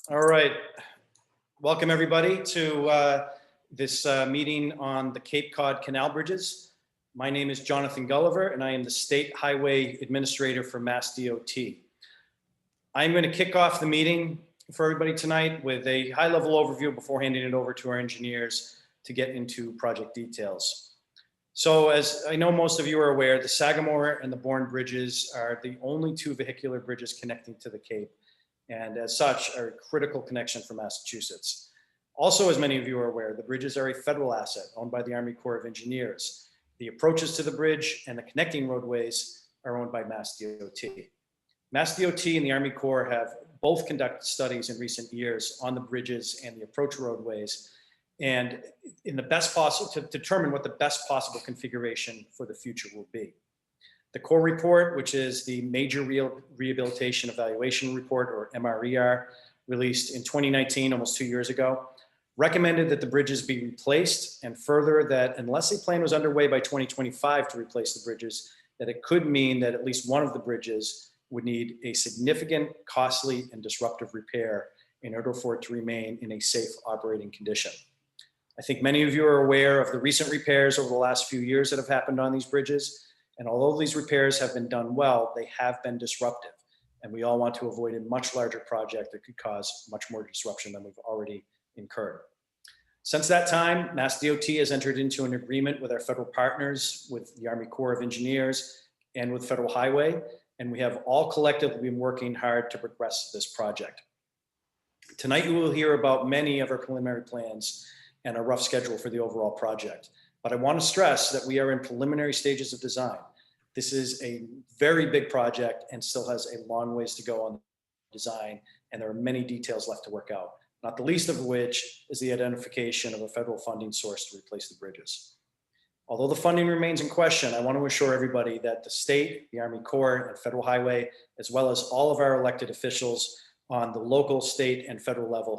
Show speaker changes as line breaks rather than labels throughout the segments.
All right. Welcome, everybody, to this meeting on the Cape Cod Canal bridges. My name is Jonathan Gulliver, and I am the State Highway Administrator for Mass DOT. I'm going to kick off the meeting for everybody tonight with a high-level overview before handing it over to our engineers to get into project details. So, as I know most of you are aware, the Sagamore and the Bourne bridges are the only two vehicular bridges connecting to the Cape, and as such are a critical connection for Massachusetts. Also, as many of you are aware, the bridges are a federal asset owned by the Army Corps of Engineers. The approaches to the bridge and the connecting roadways are owned by Mass DOT. Mass DOT and the Army Corps have both conducted studies in recent years on the bridges and the approach roadways, and in the best possible to determine what the best possible configuration for the future will be. The Corps report, which is the Major Rehabilitation Evaluation Report, or MRER, released in 2019, almost 2 years ago, recommended that the bridges be replaced, and further that unless a plan was underway by 2025 to replace the bridges, that it could mean that at least one of the bridges would need a significant, costly, and disruptive repair in order for it to remain in a safe operating condition. I think many of you are aware of the recent repairs over the last few years that have happened on these bridges. And although these repairs have been done well, they have been disruptive. And we all want to avoid a much larger project that could cause much more disruption than we've already incurred. Since that time, Mass DOT has entered into an agreement with our federal partners, with the Army Corps of Engineers and with Federal Highway. And we have all collectively been working hard to progress this project. Tonight, you will hear about many of our preliminary plans and a rough schedule for the overall project. But I want to stress that we are in preliminary stages of design. This is a very big project and still has a long ways to go on design, and there are many details left to work out, not the least of which is the identification of a federal funding source to replace the bridges. Although the funding remains in question, I want to assure everybody that the state, the Army Corps, and Federal Highway, as well as all of our elected officials on the local, state, and federal level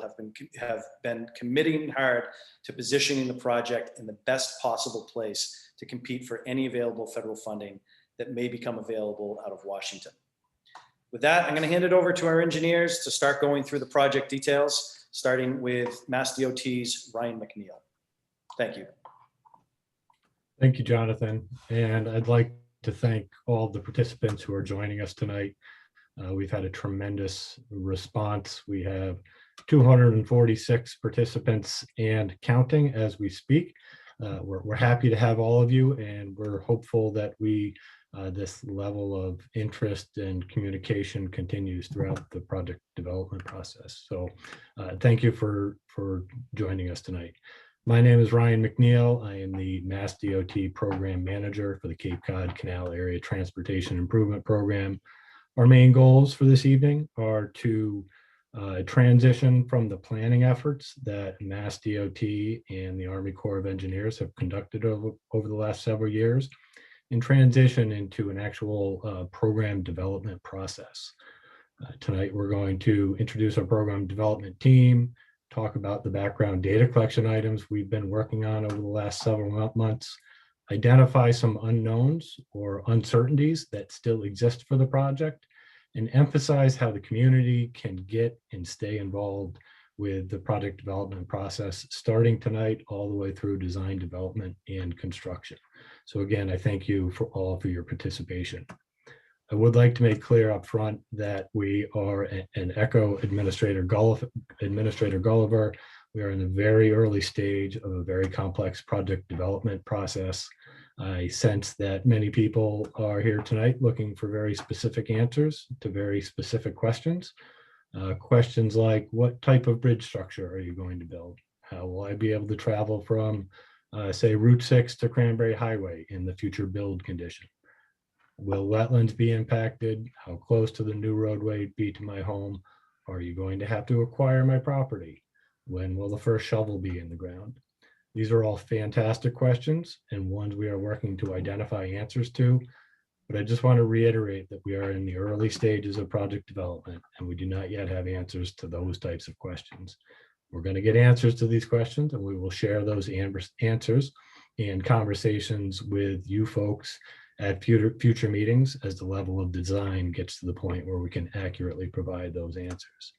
have been committing hard to positioning the project in the best possible place to compete for any available federal funding that may become available out of Washington. With that, I'm going to hand it over to our engineers to start going through the project details, starting with Mass DOT's Ryan McNeil. Thank you.
Thank you, Jonathan. And I'd like to thank all the participants who are joining us tonight. We've had a tremendous response. We have 246 participants and counting as we speak. We're happy to have all of you, and we're hopeful that this level of interest and communication continues throughout the project development process. So thank you for joining us tonight. My name is Ryan McNeil. I am the Mass DOT Program Manager for the Cape Cod Canal Area Transportation Improvement Program. Our main goals for this evening are to transition from the planning efforts that Mass DOT and the Army Corps of Engineers have conducted over the last several years and transition into an actual program development process. Tonight, we're going to introduce our program development team, talk about the background data collection items we've been working on over the last several months, identify some unknowns or uncertainties that still exist for the project, and emphasize how the community can get and stay involved with the project development process, starting tonight all the way through design, development, and construction. So again, I thank you for your participation. I would like to make clear up front that we are an ECHO Administrator Gulliver. We are in the very early stage of a very complex project development process. I sense that many people are here tonight looking for very specific answers to very specific questions. Questions like, what type of bridge structure are you going to build? How will I be able to travel from, say, Route 6 to Cranberry Highway in the future build condition? Will wetlands be impacted? How close to the new roadway be to my home? Are you going to have to acquire my property? When will the first shovel be in the ground? These are all fantastic questions and ones we are working to identify answers to, but I just want to reiterate that we are in the early stages of project development and we do not yet have answers to those types of questions. We're going to get answers to these questions and we will share those answers and conversations with you folks at future meetings as the level of design gets to the point where we can accurately provide those answers.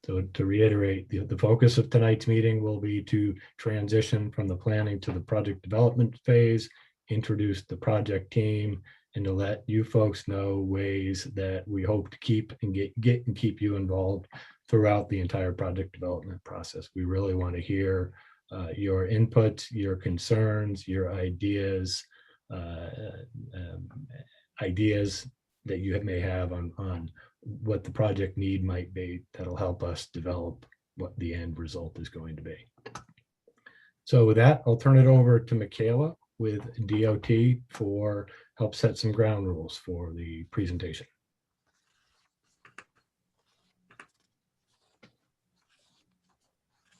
So to reiterate, the focus of tonight's meeting will be to transition from the planning to the project development phase, introduce the project team, and to let you folks know ways that we hope to keep and get and keep you involved throughout the entire project development process. We really want to hear your input, your concerns, your ideas, ideas that you may have on what the project need might be that'll help us develop what the end result is going to be. So with that, I'll turn it over to Michaela with DOT for help set some ground rules for the presentation.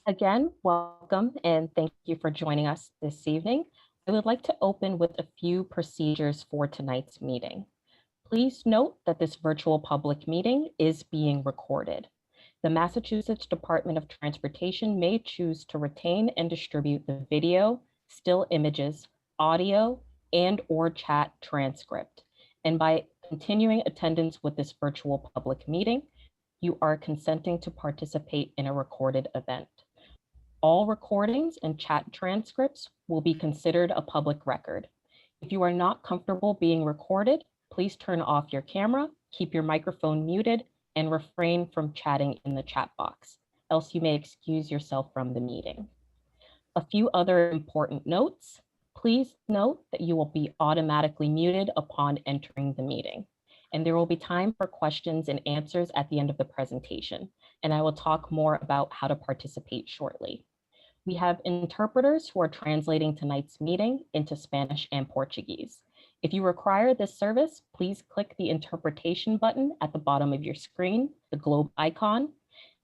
Again, welcome and thank you for joining us this evening. I would like to open with a few procedures for tonight's meeting. Please note that this virtual public meeting is being recorded. The Massachusetts Department of Transportation may choose to retain and distribute the video, still images, audio, and/or chat transcript. And by continuing attendance with this virtual public meeting, you are consenting to participate in a recorded event. All recordings and chat transcripts will be considered a public record. If you are not comfortable being recorded, please turn off your camera, keep your microphone muted, and refrain from chatting in the chat box, else you may excuse yourself from the meeting. A few other important notes. Please note that you will be automatically muted upon entering the meeting, and there will be time for questions and answers at the end of the presentation, and I will talk more about how to participate shortly. We have interpreters who are translating tonight's meeting into Spanish and Portuguese. If you require this service, please click the interpretation button at the bottom of your screen, the globe icon,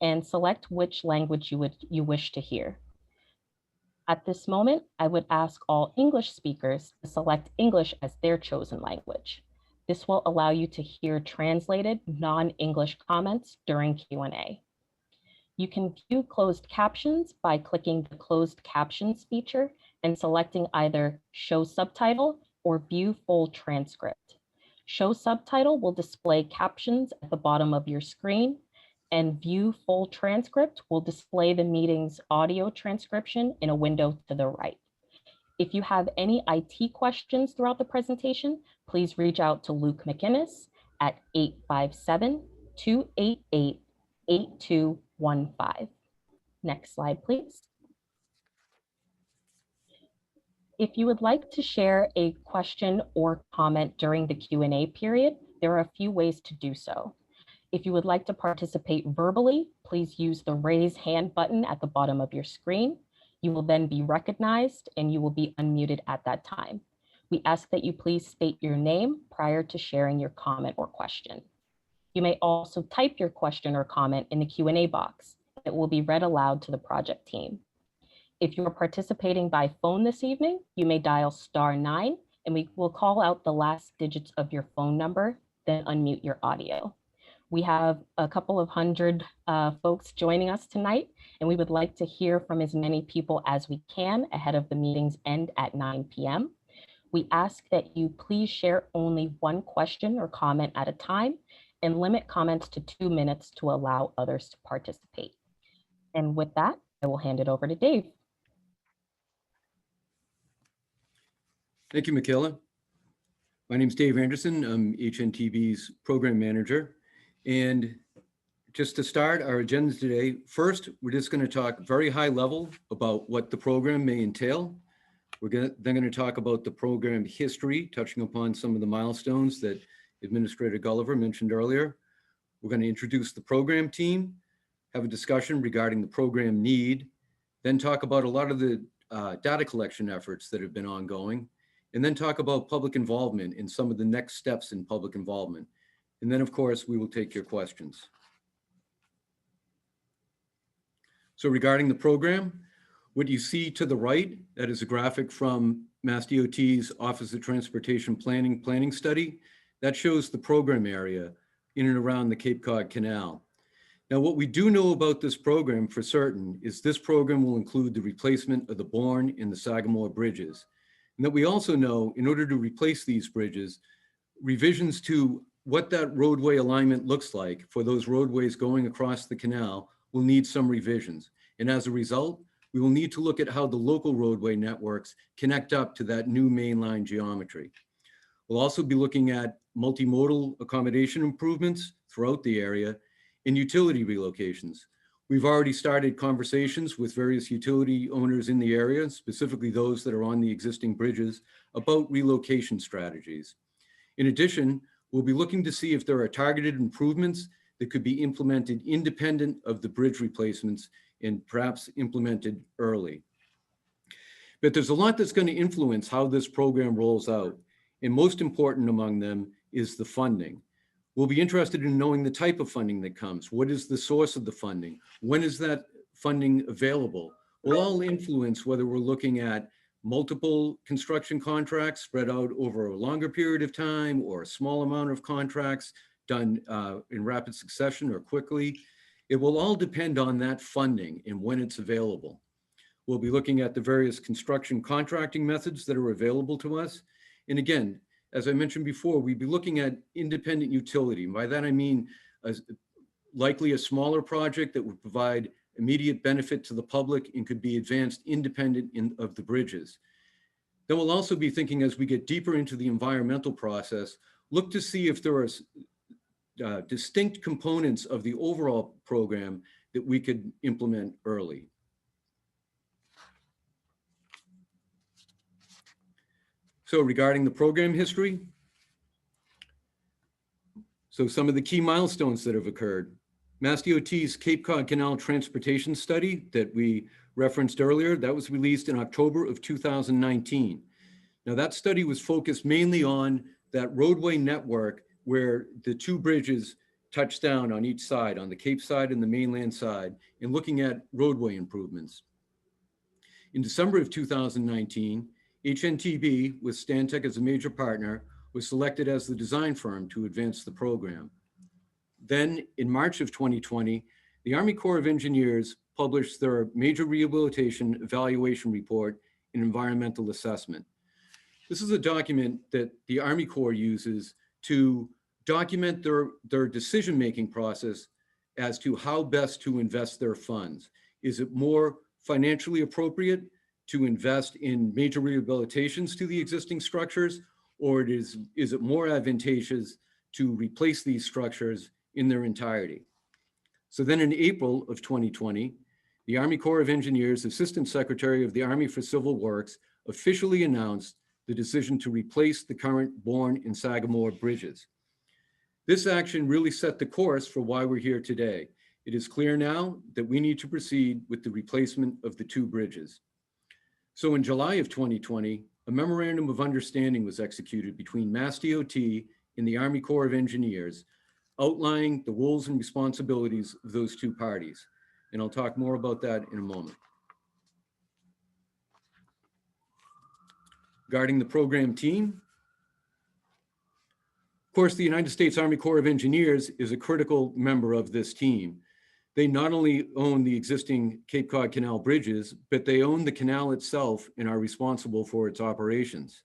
and select which language you wish to hear. At this moment, I would ask all English speakers to select English as their chosen language. This will allow you to hear translated non-English comments during Q&A. You can view closed captions by clicking the closed captions feature and selecting either show subtitle or view full transcript. Show subtitle will display captions at the bottom of your screen, and view full transcript will display the meeting's audio transcription in a window to the right. If you have any IT questions throughout the presentation, please reach out to Luke McInnes at 857-288-8215. Next slide, please. If you would like to share a question or comment during the Q&A period, there are a few ways to do so. If you would like to participate verbally, please use the raise hand button at the bottom of your screen. You will then be recognized and you will be unmuted at that time. We ask that you please state your name prior to sharing your comment or question. You may also type your question or comment in the Q&A box. It will be read aloud to the project team. If you are participating by phone this evening, you may dial *9 and we will call out the last digits of your phone number, then unmute your audio. We have a couple of hundred folks joining us tonight, and we would like to hear from as many people as we can ahead of the meeting's end at 9 p.m. We ask that you please share only one question or comment at a time and limit comments to 2 minutes to allow others to participate. And with that, I will hand it over to Dave.
Thank you, Michaela. My name is Dave Anderson. I'm HNTV's program manager. And just to start our agenda today, first, we're just going to talk very high level about what the program may entail. We're then going to talk about the program history, touching upon some of the milestones that Administrator Gulliver mentioned earlier. We're going to introduce the program team, have a discussion regarding the program need, then talk about a lot of the data collection efforts that have been ongoing, and then talk about public involvement and some of the next steps in public involvement. And then, of course, we will take your questions. So regarding the program, what you see to the right, that is a graphic from Mass DOT's Office of Transportation Planning Study. That shows the program area in and around the Cape Cod Canal. Now, what we do know about this program for certain is this program will include the replacement of the Bourne and the Sagamore bridges. And that we also know, in order to replace these bridges, revisions to what that roadway alignment looks like for those roadways going across the canal will need some revisions. And as a result, we will need to look at how the local roadway networks connect up to that new mainline geometry. We'll also be looking at multimodal accommodation improvements throughout the area and utility relocations. We've already started conversations with various utility owners in the area, specifically those that are on the existing bridges, about relocation strategies. In addition, we'll be looking to see if there are targeted improvements that could be implemented independent of the bridge replacements and perhaps implemented early. But there's a lot that's going to influence how this program rolls out. And most important among them is the funding. We'll be interested in knowing the type of funding that comes. What is the source of the funding? When is that funding available? Will all influence whether we're looking at multiple construction contracts spread out over a longer period of time, or a small amount of contracts done in rapid succession or quickly. It will all depend on that funding and when it's available. We'll be looking at the various construction contracting methods that are available to us. And again, as I mentioned before, we'd be looking at independent utility. And by that, I mean likely a smaller project that would provide immediate benefit to the public and could be advanced independent of the bridges. Then we'll also be thinking, as we get deeper into the environmental process, look to see if there are distinct components of the overall program that we could implement early. So regarding the program history, so some of the key milestones that have occurred. MassDOT's Cape Cod Canal Transportation Study that we referenced earlier, that was released in October of 2019. Now that study was focused mainly on that roadway network where the two bridges touch down on each side, on the Cape side and the mainland side, and looking at roadway improvements. In December of 2019, HNTB, with Stantec as a major partner, was selected as the design firm to advance the program. Then in March of 2020, the Army Corps of Engineers published their Major Rehabilitation Evaluation Report and Environmental Assessment. This is a document that the Army Corps uses to document their decision-making process as to how best to invest their funds. Is it more financially appropriate to invest in major rehabilitations to the existing structures, or is it more advantageous to replace these structures in their entirety? So then in April of 2020, the Army Corps of Engineers Assistant Secretary of the Army for Civil Works officially announced the decision to replace the current Bourne and Sagamore bridges. This action really set the course for why we're here today. It is clear now that we need to proceed with the replacement of the two bridges. So in July of 2020, a memorandum of understanding was executed between MassDOT and the Army Corps of Engineers, outlining the roles and responsibilities of those two parties. And I'll talk more about that in a moment. Regarding the program team, of course, the United States Army Corps of Engineers is a critical member of this team. They not only own the existing Cape Cod Canal bridges, but they own the canal itself and are responsible for its operations.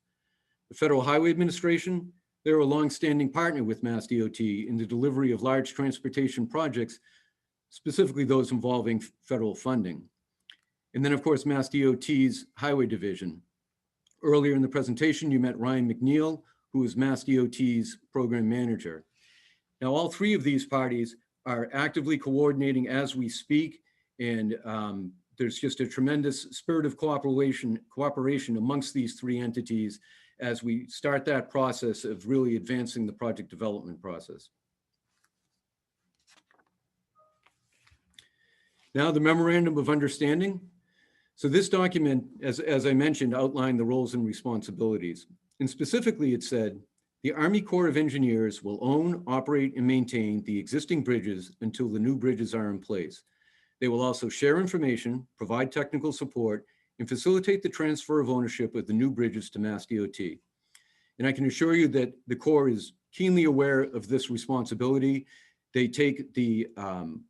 The Federal Highway Administration, they're a longstanding partner with MassDOT in the delivery of large transportation projects, specifically those involving federal funding. And then, of course, MassDOT's Highway Division. Earlier in the presentation, you met Ryan McNeil, who is MassDOT's program manager. Now, all three of these parties are actively coordinating as we speak, and there's just a tremendous spirit of cooperation amongst these three entities as we start that process of really advancing the project development process. Now, the Memorandum of Understanding. So this document, as I mentioned, outlined the roles and responsibilities. And specifically, it said, the Army Corps of Engineers will own, operate, and maintain the existing bridges until the new bridges are in place. They will also share information, provide technical support, and facilitate the transfer of ownership of the new bridges to MassDOT. And I can assure you that the Corps is keenly aware of this responsibility. They take the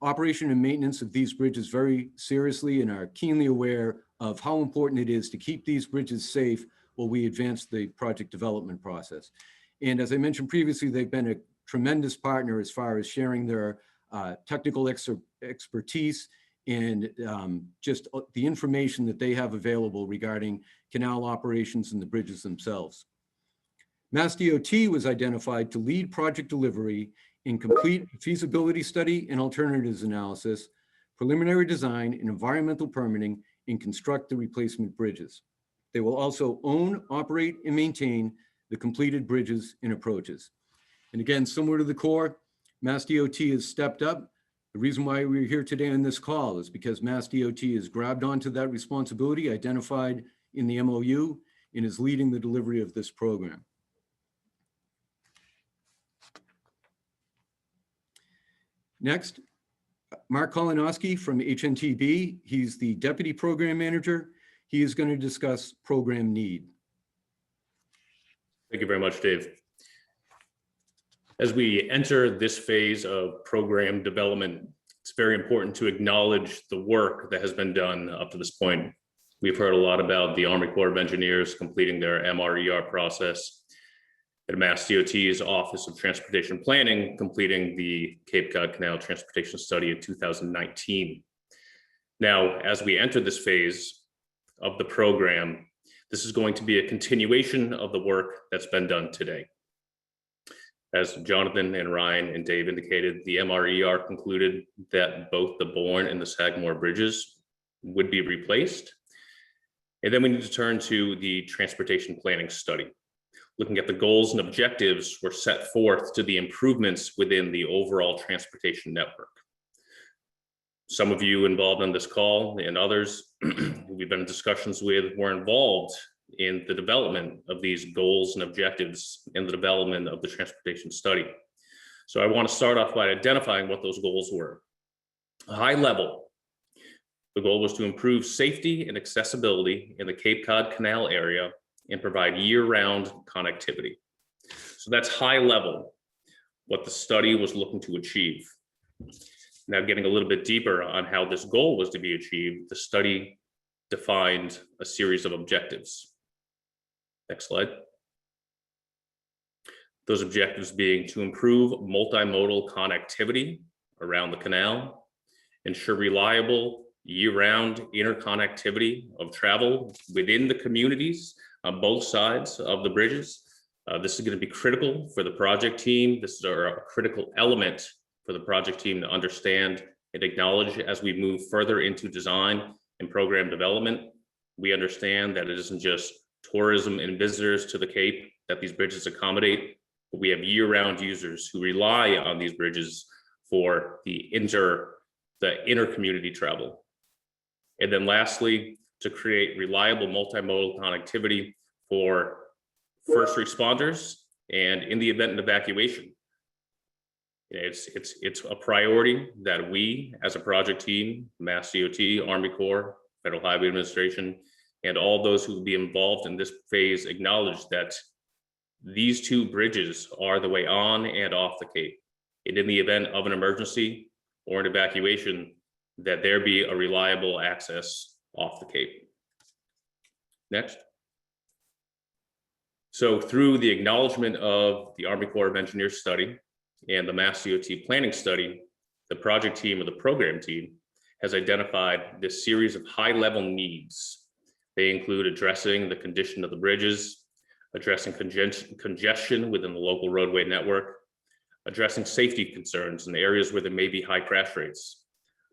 operation and maintenance of these bridges very seriously and are keenly aware of how important it is to keep these bridges safe while we advance the project development process. And as I mentioned previously, they've been a tremendous partner as far as sharing their technical expertise and just the information that they have available regarding canal operations and the bridges themselves. MassDOT was identified to lead project delivery in complete feasibility study and alternatives analysis, preliminary design and environmental permitting, and construct the replacement bridges. They will also own, operate, and maintain the completed bridges and approaches. And again, similar to the Corps, MassDOT has stepped up. The reason why we're here today on this call is because MassDOT has grabbed onto that responsibility identified in the MOU and is leading the delivery of this program. Next, Mark Kolonowski from HNTB. He's the Deputy Program Manager. He is going to discuss program need.
Thank you very much, Dave. As we enter this phase of program development, it's very important to acknowledge the work that has been done up to this point. We've heard a lot about the Army Corps of Engineers completing their MRER process, and MassDOT's Office of Transportation Planning completing the Cape Cod Canal Transportation Study in 2019. Now, as we enter this phase of the program, this is going to be a continuation of the work that's been done today. As Jonathan and Ryan and Dave indicated, the MRER concluded that both the Bourne and the Sagamore bridges would be replaced. And then we need to turn to the transportation planning study, looking at the goals and objectives were set forth to the improvements within the overall transportation network. Some of you involved on this call and others we've been in discussions with were involved in the development of these goals and objectives in the development of the transportation study. So I want to start off by identifying what those goals were. High level, the goal was to improve safety and accessibility in the Cape Cod Canal area and provide year-round connectivity. So that's high level, what the study was looking to achieve. Now, getting a little bit deeper on how this goal was to be achieved, the study defined a series of objectives. Next slide. Those objectives being to improve multimodal connectivity around the canal, ensure reliable year-round interconnectivity of travel within the communities on both sides of the bridges. This is going to be critical for the project team. This is a critical element for the project team to understand and acknowledge as we move further into design and program development. We understand that it isn't just tourism and visitors to the Cape that these bridges accommodate, but we have year-round users who rely on these bridges for the inter-community travel. And then lastly, to create reliable multimodal connectivity for first responders and in the event of evacuation. It's a priority that we as a project team, MassDOT, Army Corps, Federal Highway Administration, and all those who will be involved in this phase acknowledge that these two bridges are the way on and off the Cape. And in the event of an emergency or an evacuation, that there be a reliable access off the Cape. Next. So through the acknowledgement of the Army Corps of Engineers study and the MassDOT planning study, the project team or the program team has identified this series of high-level needs. They include addressing the condition of the bridges, addressing congestion within the local roadway network, addressing safety concerns in areas where there may be high crash rates,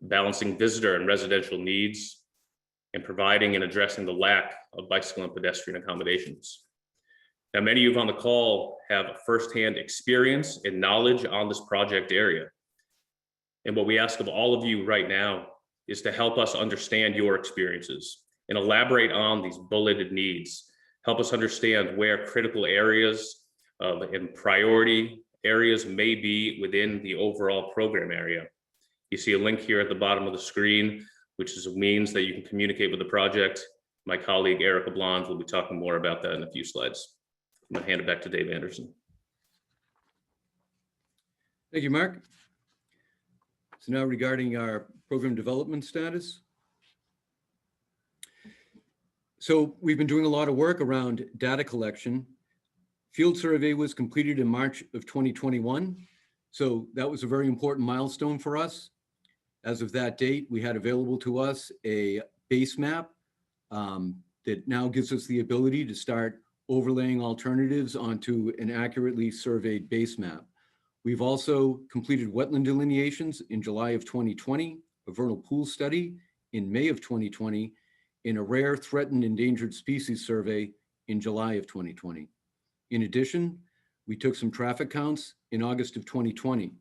balancing visitor and residential needs, and providing and addressing the lack of bicycle and pedestrian accommodations. Now, many of you on the call have firsthand experience and knowledge on this project area. And what we ask of all of you right now is to help us understand your experiences and elaborate on these bulleted needs. Help us understand where critical areas and priority areas may be within the overall program area. You see a link here at the bottom of the screen, which is a means that you can communicate with the project. My colleague, Erica Blonde, will be talking more about that in a few slides. I'm gonna hand it back to Dave Anderson.
Thank you, Mark. So now regarding our program development status. So we've been doing a lot of work around data collection. Field survey was completed in March of 2021. So that was a very important milestone for us. As of that date, we had available to us a base map that now gives us the ability to start overlaying alternatives onto an accurately surveyed base map. We've also completed wetland delineations in July of 2020, a vernal pool study in May of 2020, and a rare threatened endangered species survey in July of 2020. In addition, we took some traffic counts in August of 2020.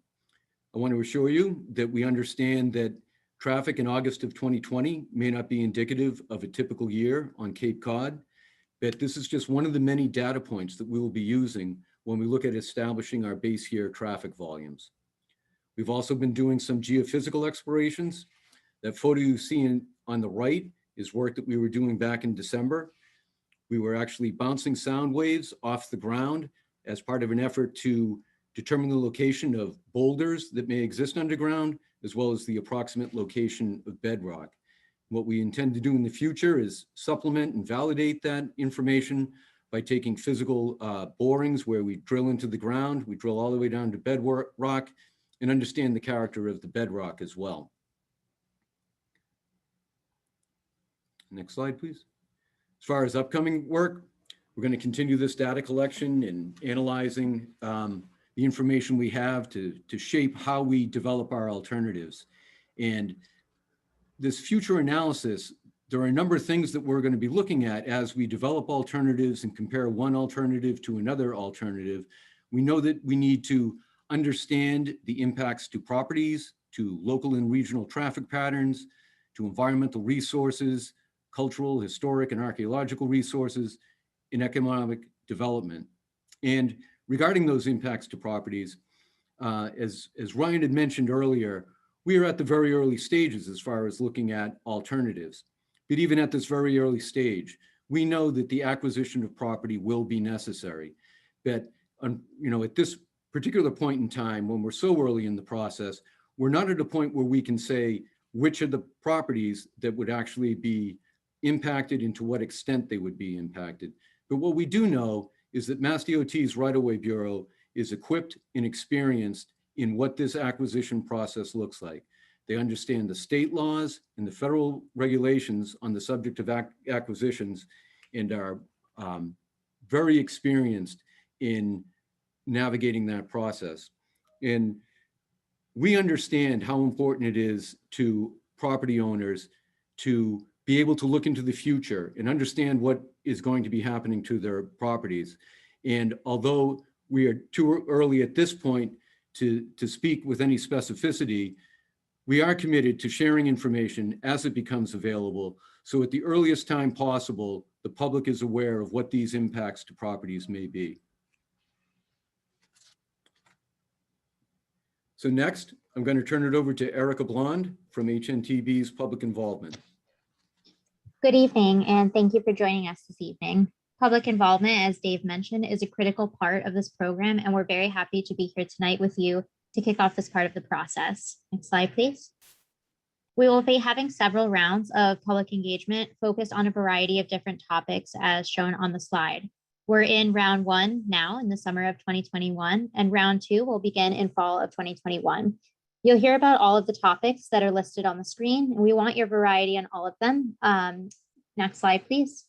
I want to assure you that we understand that traffic in August of 2020 may not be indicative of a typical year on Cape Cod, but this is just one of the many data points that we will be using when we look at establishing our base year traffic volumes. We've also been doing some geophysical explorations. That photo you see on the right is work that we were doing back in December. We were actually bouncing sound waves off the ground as part of an effort to determine the location of boulders that may exist underground, as well as the approximate location of bedrock. What we intend to do in the future is supplement and validate that information by taking physical borings where we drill into the ground, we drill all the way down to bedrock, and understand the character of the bedrock as well. Next slide, please. As far as upcoming work, we're going to continue this data collection and analyzing the information we have to shape how we develop our alternatives. And this future analysis, there are a number of things that we're going to be looking at as we develop alternatives and compare one alternative to another alternative. We know that we need to understand the impacts to properties, to local and regional traffic patterns, to environmental resources, cultural, historic, and archaeological resources, and economic development. And regarding those impacts to properties, as Ryan had mentioned earlier, we are at the very early stages as far as looking at alternatives. But even at this very early stage, we know that the acquisition of property will be necessary. But at this particular point in time, when we're so early in the process, we're not at a point where we can say which of the properties that would actually be impacted and to what extent they would be impacted. But what we do know is that MassDOT's Right-of-Way Bureau is equipped and experienced in what this acquisition process looks like. They understand the state laws and the federal regulations on the subject of acquisitions and are very experienced in navigating that process. And we understand how important it is to property owners to be able to look into the future and understand what is going to be happening to their properties. And although we are too early at this point to speak with any specificity, we are committed to sharing information as it becomes available. So at the earliest time possible, the public is aware of what these impacts to properties may be. So next, I'm going to turn it over to Erica Blonde from HNTB's Public Involvement.
Good evening, and thank you for joining us this evening. Public involvement, as Dave mentioned, is a critical part of this program, and we're very happy to be here tonight with you to kick off this part of the process. Next slide, please. We will be having several rounds of public engagement focused on a variety of different topics as shown on the slide. We're in round one now in the summer of 2021, and round two will begin in fall of 2021. You'll hear about all of the topics that are listed on the screen, and we want your variety on all of them. Next slide, please.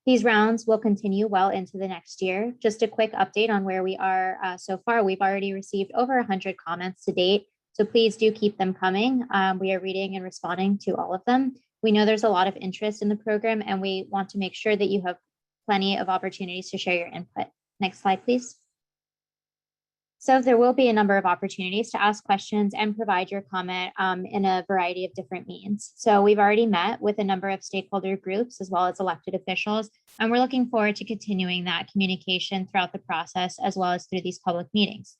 These rounds will continue well into the next year. Just a quick update on where we are so far. We've already received over 100 comments to date, so please do keep them coming. We are reading and responding to all of them. We know there's a lot of interest in the program, and we want to make sure that you have plenty of opportunities to share your input. Next slide, please. So there will be a number of opportunities to ask questions and provide your comment in a variety of different means. So we've already met with a number of stakeholder groups as well as elected officials, and we're looking forward to continuing that communication throughout the process as well as through these public meetings.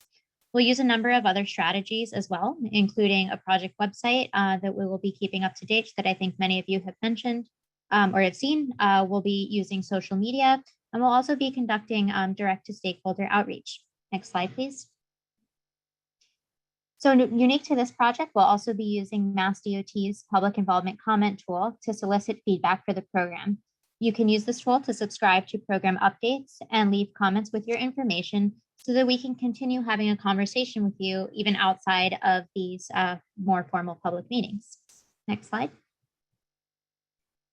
We'll use a number of other strategies as well, including a project website that we will be keeping up to date that I think many of you have mentioned or have seen. We'll be using social media, and we'll also be conducting direct to stakeholder outreach. Next slide, please. So unique to this project, we'll also be using MassDOT's public involvement comment tool to solicit feedback for the program. You can use this tool to subscribe to program updates and leave comments with your information so that we can continue having a conversation with you even outside of these more formal public meetings. Next slide.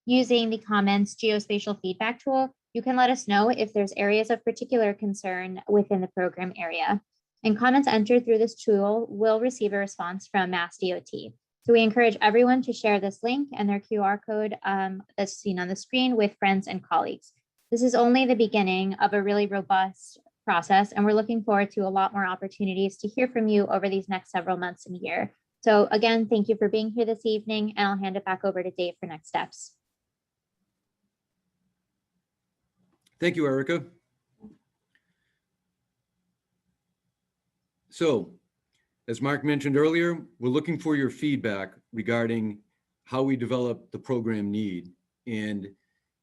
Using the comments geospatial feedback tool, you can let us know if there's areas of particular concern within the program area. And comments entered through this tool will receive a response from Mass DOT. So we encourage everyone to share this link and their QR code that's seen on the screen with friends and colleagues. This is only the beginning of a really robust process, and we're looking forward to a lot more opportunities to hear from you over these next several months and year. So again, thank you for being here this evening, and I'll hand it back over to Dave for next steps.
Thank you, Erica. So, as Mark mentioned earlier, we're looking for your feedback regarding how we develop the program need. And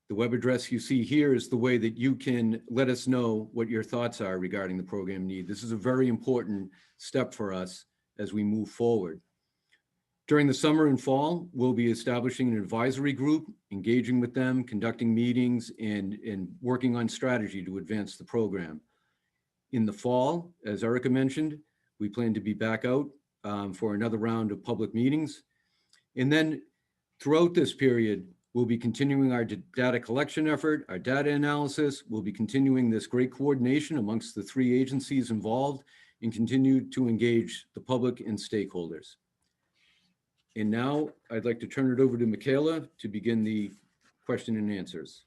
the web address you see here is the way that you can let us know what your thoughts are regarding the program need. This is a very important step for us as we move forward. During the summer and fall, we'll be establishing an advisory group, engaging with them, conducting meetings, and working on strategy to advance the program. In the fall, as Erica mentioned, we plan to be back out for another round of public meetings. And then throughout this period, we'll be continuing our data collection effort, our data analysis. We'll be continuing this great coordination amongst the 3 agencies involved and continue to engage the public and stakeholders. And now I'd like to turn it over to Michaela to begin the question and answers.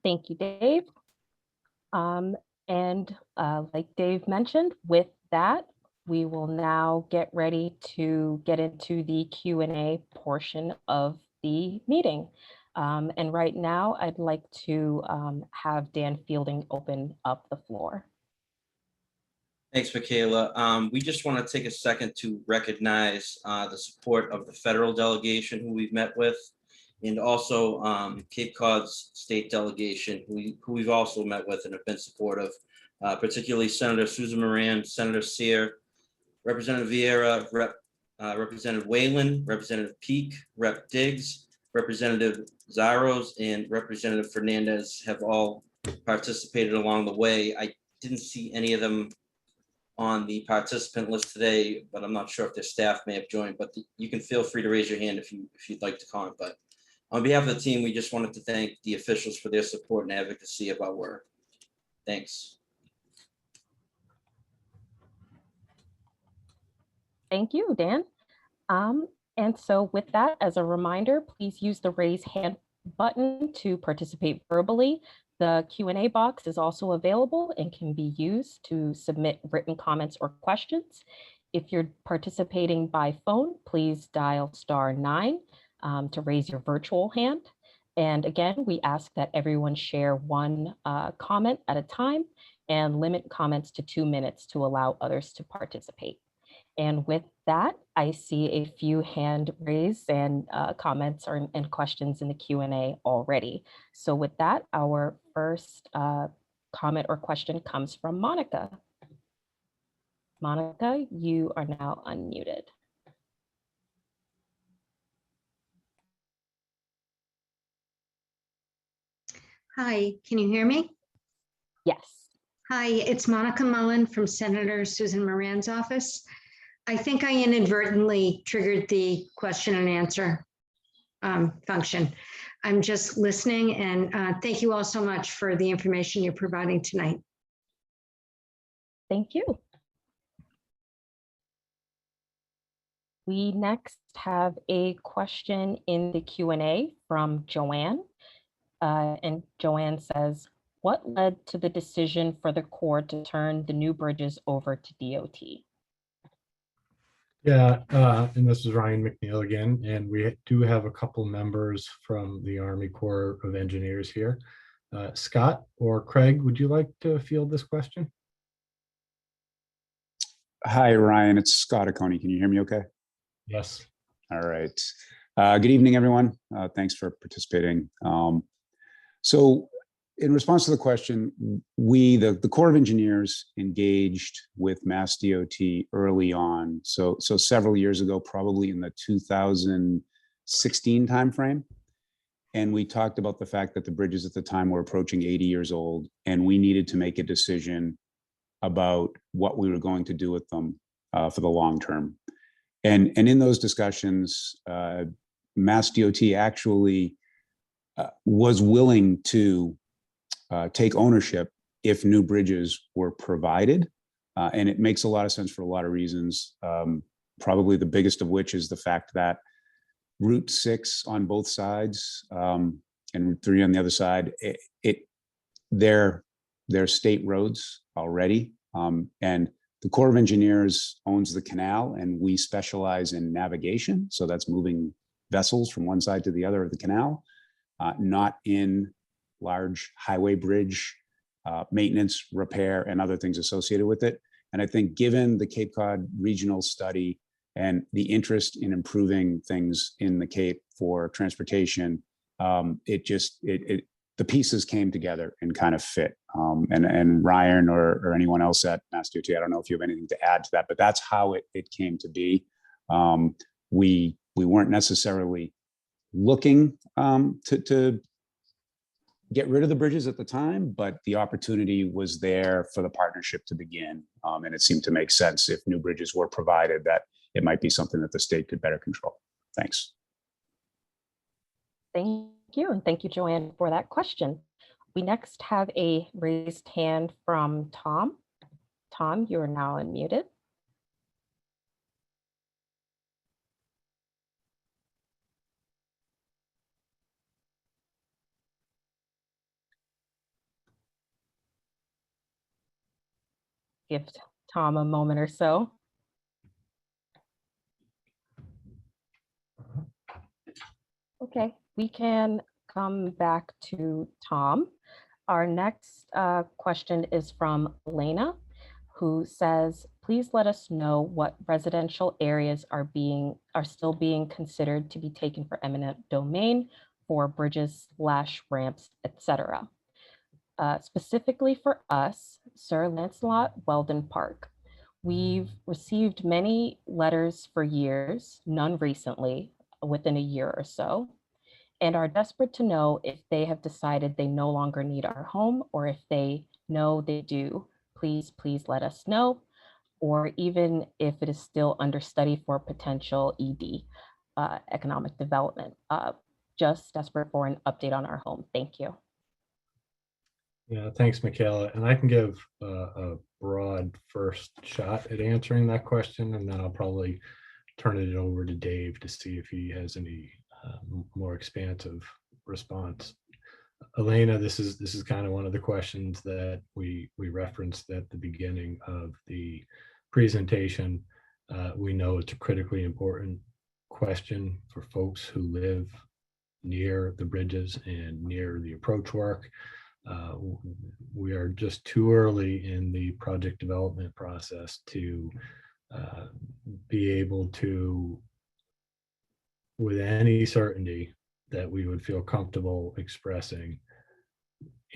Thank you, Dave. Like Dave mentioned, with that, we will now get ready to get into the Q&A portion of the meeting. And right now, I'd like to have Dan Fielding open up the floor.
Thanks, Michaela. We just want to take a second to recognize the support of the federal delegation who we've met with, and also Cape Cod's state delegation who we've also met with and have been supportive, particularly Senator Susan Moran, Senator Sear, Representative Vieira, Representative Whalen, Representative Peak, Rep Diggs, Representative Zaros, and Representative Fernandez have all participated along the way. I didn't see any of them on the participant list today, but I'm not sure if their staff may have joined, but you can feel free to raise your hand if you'd like to comment. But on behalf of the team, we just wanted to thank the officials for their support and advocacy of our work. Thanks.
Thank you, Dan. And so with that, as a reminder, please use the raise hand button to participate verbally. The Q&A box is also available and can be used to submit written comments or questions. If you're participating by phone, please dial *9 to raise your virtual hand. And again, we ask that everyone share 1 comment at a time and limit comments to 2 minutes to allow others to participate. And with that, I see a few hand raised and comments and questions in the Q&A already. So with that, our first comment or question comes from Monica. Monica, you are now unmuted.
Hi, can you hear me?
Yes.
Hi, it's Monica Mullen from Senator Susan Moran's office. I think I inadvertently triggered the question and answer function. I'm just listening, and thank you all so much for the information you're providing tonight.
Thank you. We next have a question in the Q&A from Joanne. And Joanne says, what led to the decision for the Corps to turn the new bridges over to DOT?
Yeah, and this is Ryan McNeil again, and we do have a couple members from the Army Corps of Engineers here. Scott or Craig, would you like to field this question?
Hi, Ryan, it's Scott Oconee. Can you hear me okay?
Yes.
All right. Good evening, everyone. Thanks for participating. So in response to the question, the Corps of Engineers engaged with Mass DOT early on. So several years ago, probably in the 2016 timeframe. And we talked about the fact that the bridges at the time were approaching 80 years old, and we needed to make a decision about what we were going to do with them for the long term. And in those discussions, Mass DOT actually was willing to take ownership if new bridges were provided. And it makes a lot of sense for a lot of reasons. Probably the biggest of which is the fact that Route 6 on both sides and Route 3 on the other side, they're state roads already. And the Corps of Engineers owns the canal, and we specialize in navigation. So that's moving vessels from one side to the other of the canal, not in large highway bridge maintenance, repair, and other things associated with it. And I think given the Cape Cod regional study and the interest in improving things in the Cape for transportation, the pieces came together and kind of fit. And Ryan or anyone else at Mass DOT, I don't know if you have anything to add to that, but that's how it came to be. We weren't necessarily looking to get rid of the bridges at the time, but the opportunity was there for the partnership to begin. And it seemed to make sense if new bridges were provided that it might be something that the state could better control. Thanks.
Thank you. And thank you, Joanne, for that question. We next have a raised hand from Tom. Tom, you are now unmuted. Give Tom a moment or so. Okay, we can come back to Tom. Our next question is from Elena, who says, please let us know what residential areas are still being considered to be taken for eminent domain for bridges, /ramps, etc. Specifically for us, Sir Lancelot Weldon Park. We've received many letters for years, none recently, within a year or so, and are desperate to know if they have decided they no longer need our home, or if they know they do. Please let us know, or even if it is still under study for potential ED, economic development. Just desperate for an update on our home. Thank you.
Yeah, thanks, Michaela. And I can give a broad first shot at answering that question, and then I'll probably turn it over to Dave to see if he has any more expansive response. Elena, this is kind of one of the questions that we referenced at the beginning of the presentation. We know it's a critically important question for folks who live near the bridges and near the approach work. We are just too early in the project development process to be able to, with any certainty that we would feel comfortable expressing,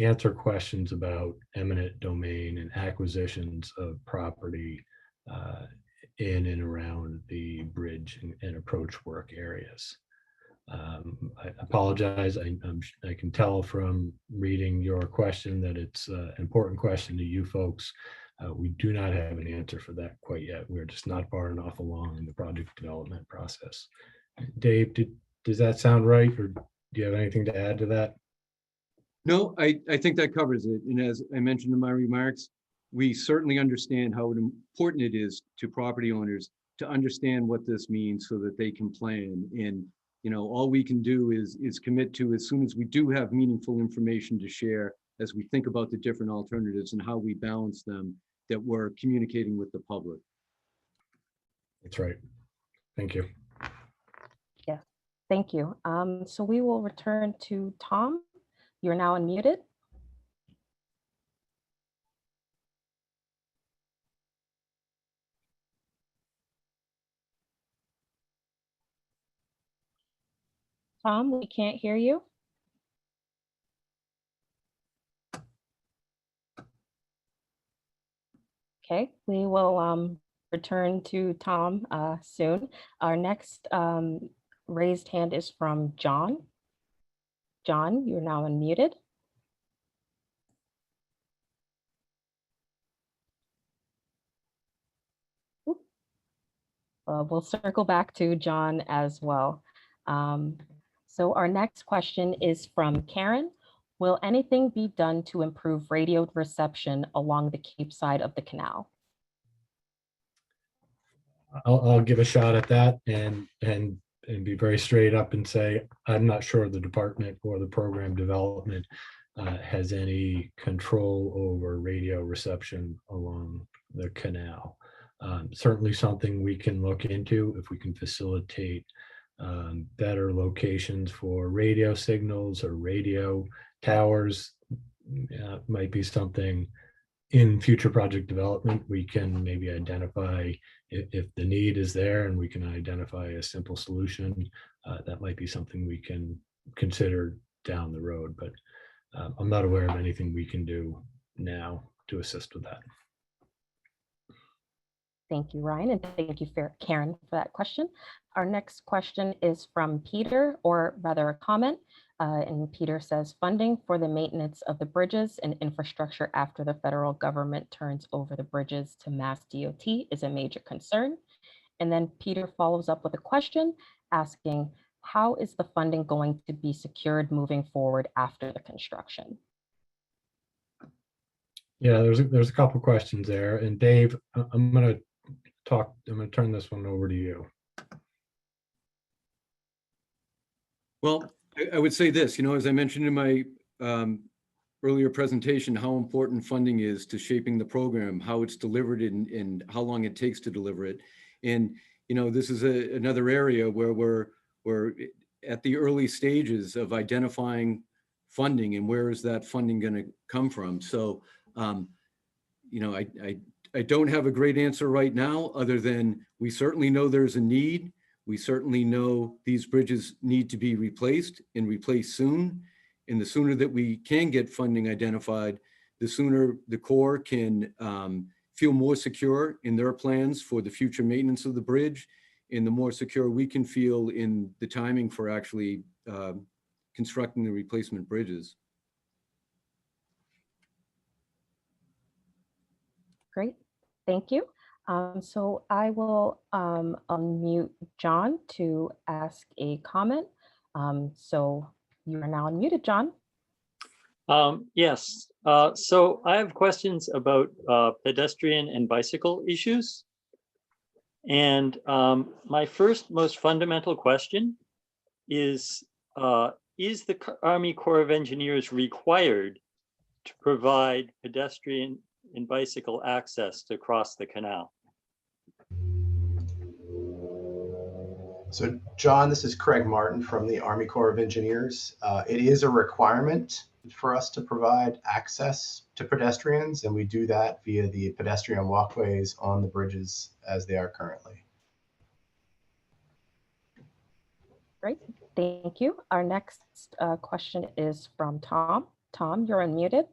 answer questions about eminent domain and acquisitions of property in and around the bridge and approach work areas. I apologize. I can tell from reading your question that it's an important question to you folks. We do not have an answer for that quite yet. We're just not far enough along in the project development process. Dave, does that sound right, or do you have anything to add to that?
No, I think that covers it. And as I mentioned in my remarks, we certainly understand how important it is to property owners to understand what this means so that they can plan. And all we can do is commit to, as soon as we do have meaningful information to share, as we think about the different alternatives and how we balance them, that we're communicating with the public.
That's right. Thank you.
Yes, thank you. So we will return to Tom. You're now unmuted. Tom, we can't hear you. Okay, we will return to Tom soon. Our next raised hand is from John. John, you're now unmuted. We'll circle back to John as well. So our next question is from Karen. Will anything be done to improve radio reception along the Cape side of the canal?
I'll give a shot at that and be very straight up and say, I'm not sure the department or the program development has any control over radio reception along the canal. Certainly something we can look into if we can facilitate better locations for radio signals or radio towers. Might be something in future project development we can maybe identify if the need is there, and we can identify a simple solution. That might be something we can consider down the road, but I'm not aware of anything we can do now to assist with that.
Thank you, Ryan, and thank you, Karen, for that question. Our next question is from Peter, or rather a comment. And Peter says, funding for the maintenance of the bridges and infrastructure after the federal government turns over the bridges to Mass DOT is a major concern. And then Peter follows up with a question asking, how is the funding going to be secured moving forward after the construction?
Yeah, there's a couple questions there. And Dave, I'm going to turn this one over to you.
Well, I would say this, as I mentioned in my earlier presentation, how important funding is to shaping the program, how it's delivered and how long it takes to deliver it. And, this is another area where we're at the early stages of identifying funding and where is that funding going to come from. So, I don't have a great answer right now, other than we certainly know there's a need. We certainly know these bridges need to be replaced and replaced soon. And the sooner that we can get funding identified, the sooner the Corps can feel more secure in their plans for the future maintenance of the bridge, and the more secure we can feel in the timing for actually constructing the replacement bridges.
Great, thank you. So I will unmute John to ask a comment. So you are now unmuted, John.
Yes, so I have questions about pedestrian and bicycle issues. And my first most fundamental question is the Army Corps of Engineers required to provide pedestrian and bicycle access to cross the canal?
So John, this is Craig Martin from the Army Corps of Engineers. It is a requirement for us to provide access to pedestrians, and we do that via the pedestrian walkways on the bridges as they are currently.
Great, thank you. Our next question is from Tom. Tom, you're unmuted.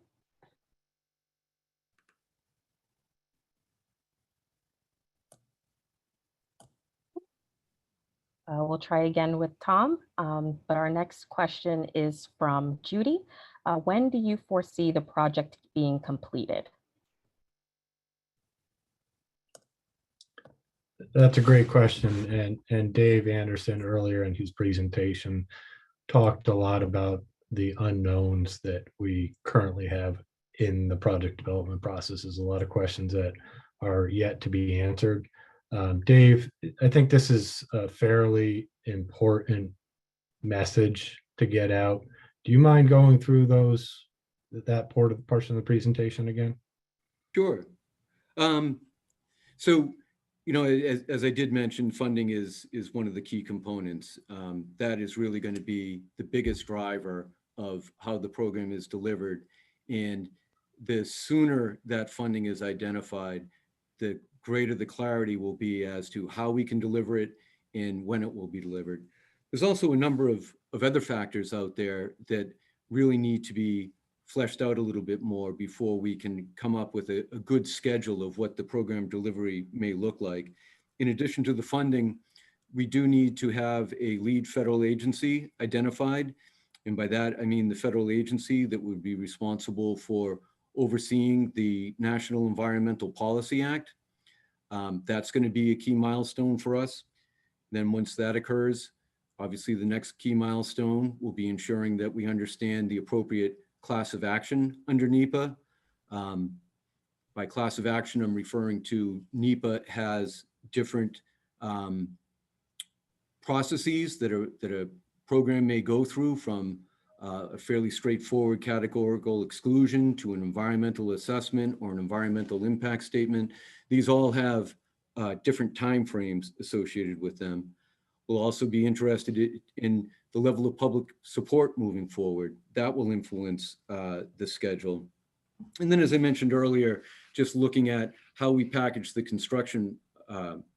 We'll try again with Tom, but our next question is from Judy. When do you foresee the project being completed?
That's a great question. And Dave Anderson earlier in his presentation talked a lot about the unknowns that we currently have in the project development process. There's a lot of questions that are yet to be answered. Dave, I think this is a fairly important message to get out. Do you mind going through that portion of the presentation again?
Sure. So, as I did mention, funding is one of the key components. That is really going to be the biggest driver of how the program is delivered. And the sooner that funding is identified, the greater the clarity will be as to how we can deliver it and when it will be delivered. There's also a number of other factors out there that really need to be fleshed out a little bit more before we can come up with a good schedule of what the program delivery may look like. In addition to the funding, we do need to have a lead federal agency identified And by that, I mean the federal agency that would be responsible for overseeing the National Environmental Policy Act. That's going to be a key milestone for us. Then once that occurs, obviously the next key milestone will be ensuring that we understand the appropriate class of action under NEPA. By class of action, I'm referring to NEPA has different processes that a program may go through, from a fairly straightforward categorical exclusion to an environmental assessment or an environmental impact statement. These all have different timeframes associated with them. We'll also be interested in the level of public support moving forward. That will influence the schedule. And then, as I mentioned earlier, just looking at how we package the construction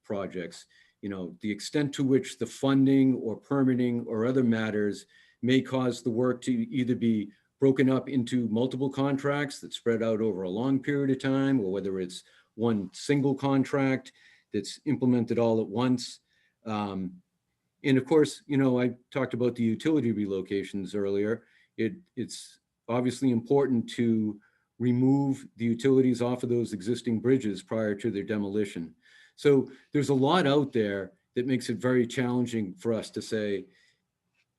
projects, the extent to which the funding or permitting or other matters may cause the work to either be broken up into multiple contracts that spread out over a long period of time, or whether it's one single contract that's implemented all at once. And of course, I talked about the utility relocations earlier. It's obviously important to remove the utilities off of those existing bridges prior to their demolition. So there's a lot out there that makes it very challenging for us to say,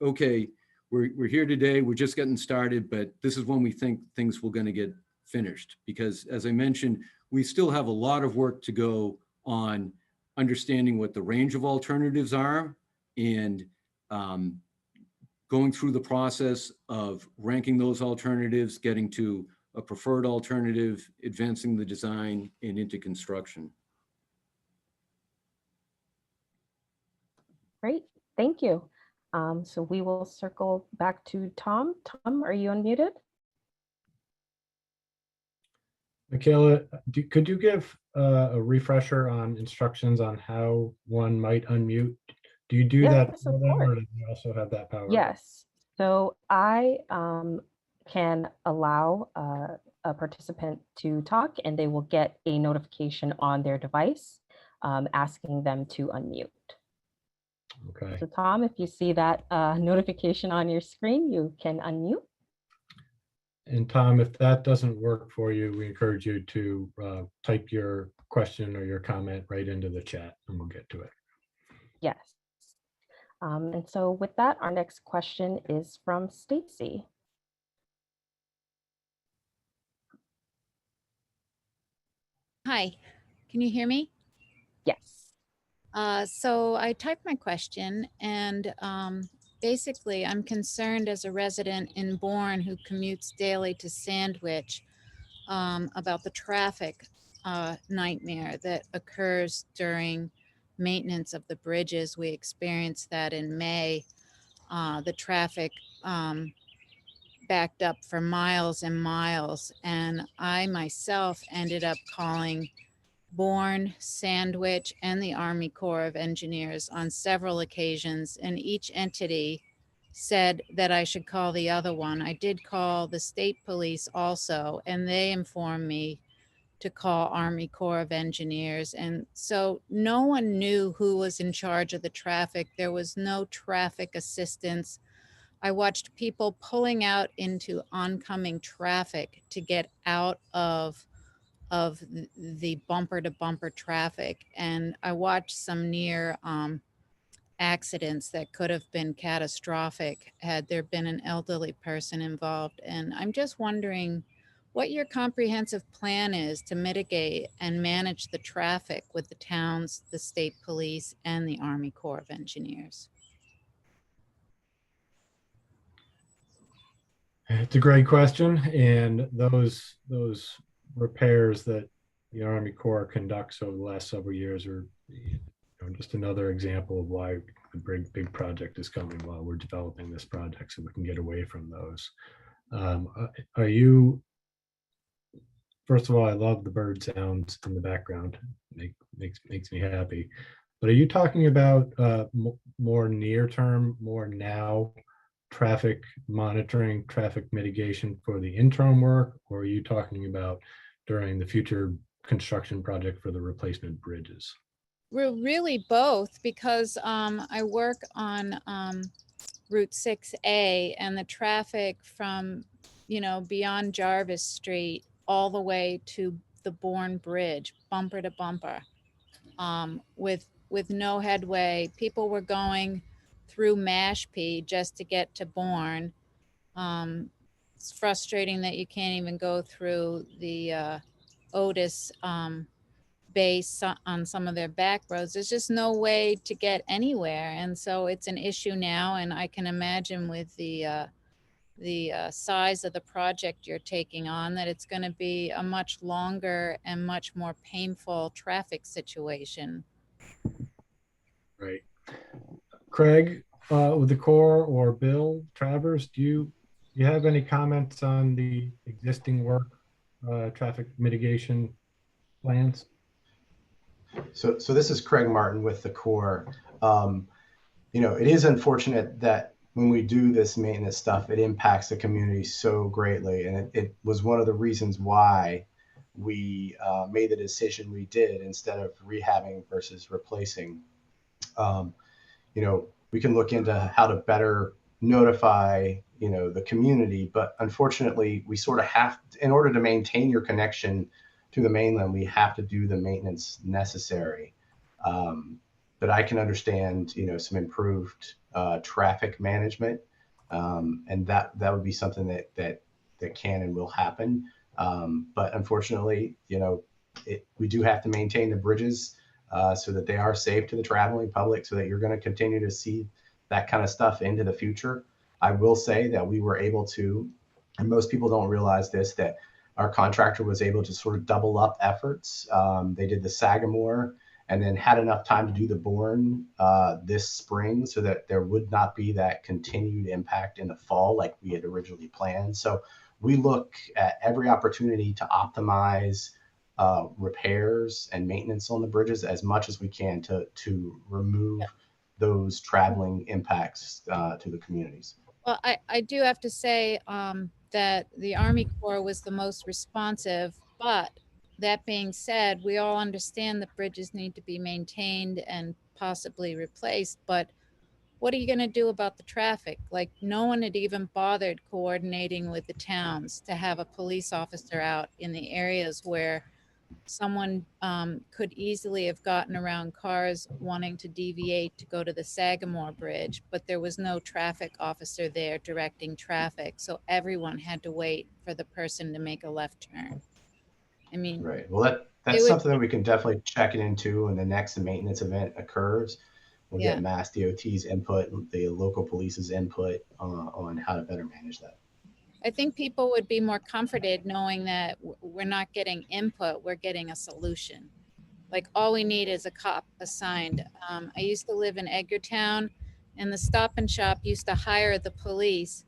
okay, we're here today, we're just getting started, but this is when we think things will going to get finished. Because as I mentioned, we still have a lot of work to go on understanding what the range of alternatives are, and going through the process of ranking those alternatives, getting to a preferred alternative, advancing the design and into construction.
Great, thank you. So we will circle back to Tom. Tom, are you unmuted?
Michaela, could you give a refresher on instructions on how one might unmute? Do you do that
Yes,
for
of
them, or
course.
do you also have that power?
Yes, so I can allow a participant to talk, and they will get a notification on their device asking them to unmute.
Okay.
So Tom, if you see that notification on your screen, you can unmute.
And Tom, if that doesn't work for you, we encourage you to type your question or your comment right into the chat, and we'll get to it.
Yes. And so with that, our next question is from Stacy.
Hi, can you hear me?
Yes.
So I typed my question, and basically I'm concerned as a resident in Bourne who commutes daily to Sandwich about the traffic nightmare that occurs during maintenance of the bridges. We experienced that in May. The traffic backed up for miles and miles, and I myself ended up calling Bourne, Sandwich, and the Army Corps of Engineers on several occasions, and each entity said that I should call the other one. I did call the state police also, and they informed me to call Army Corps of Engineers. And so no one knew who was in charge of the traffic. There was no traffic assistance. I watched people pulling out into oncoming traffic to get out of the bumper to bumper traffic. And I watched some near accidents that could have been catastrophic had there been an elderly person involved. And I'm just wondering what your comprehensive plan is to mitigate and manage the traffic with the towns, the state police, and the Army Corps of Engineers.
It's a great question, and those repairs that the Army Corps conducts over the last several years are just another example of why the big project is coming while we're developing this project, so we can get away from those. Are you? First of all, I love the bird sounds in the background. Makes me happy. But are you talking about more near term, more now? Traffic monitoring, traffic mitigation for the interim work, or are you talking about during the future construction project for the replacement bridges?
We're really both, because I work on Route 6A and the traffic from, beyond Jarvis Street all the way to the Bourne Bridge, bumper to bumper, with no headway. People were going through Mashpee just to get to Bourne. It's frustrating that you can't even go through the Otis base on some of their back roads. There's just no way to get anywhere. And so it's an issue now. And I can imagine with the size of the project you're taking on, that it's going to be a much longer and much more painful traffic situation.
Right. Craig, with the Corps, or Bill Travers, do you have any comments on the existing work, traffic mitigation plans?
So this is Craig Martin with the Corps. It is unfortunate that when we do this maintenance stuff, it impacts the community so greatly. And it was one of the reasons why we made the decision we did instead of rehabbing versus replacing. We can look into how to better notify, the community, but unfortunately we sort of have, in order to maintain your connection to the mainland, we have to do the maintenance necessary. But I can understand, some improved traffic management, and that would be something that can and will happen. But unfortunately, we do have to maintain the bridges so that they are safe to the traveling public, so that you're going to continue to see that kind of stuff into the future. I will say that we were able to, and most people don't realize this, that our contractor was able to sort of double up efforts. They did the Sagamore and then had enough time to do the Bourne this spring, so that there would not be that continued impact in the fall like we had originally planned. So we look at every opportunity to optimize repairs and maintenance on the bridges as much as we can to remove those traveling impacts to the communities.
Well, I do have to say that the Army Corps was the most responsive, but that being said, we all understand that bridges need to be maintained and possibly replaced, but what are you going to do about the traffic? Like, no one had even bothered coordinating with the towns to have a police officer out in the areas where someone could easily have gotten around cars wanting to deviate to go to the Sagamore Bridge, but there was no traffic officer there directing traffic. So everyone had to wait for the person to make a left turn. I mean,
right. Well, that's something that we can definitely check it into when the next maintenance event occurs. We'll get Mass DOT's input, the local police's input on how to better manage that.
I think people would be more comforted knowing that we're not getting input, we're getting a solution. Like, all we need is a cop assigned. I used to live in Edgartown, and the Stop and Shop used to hire the police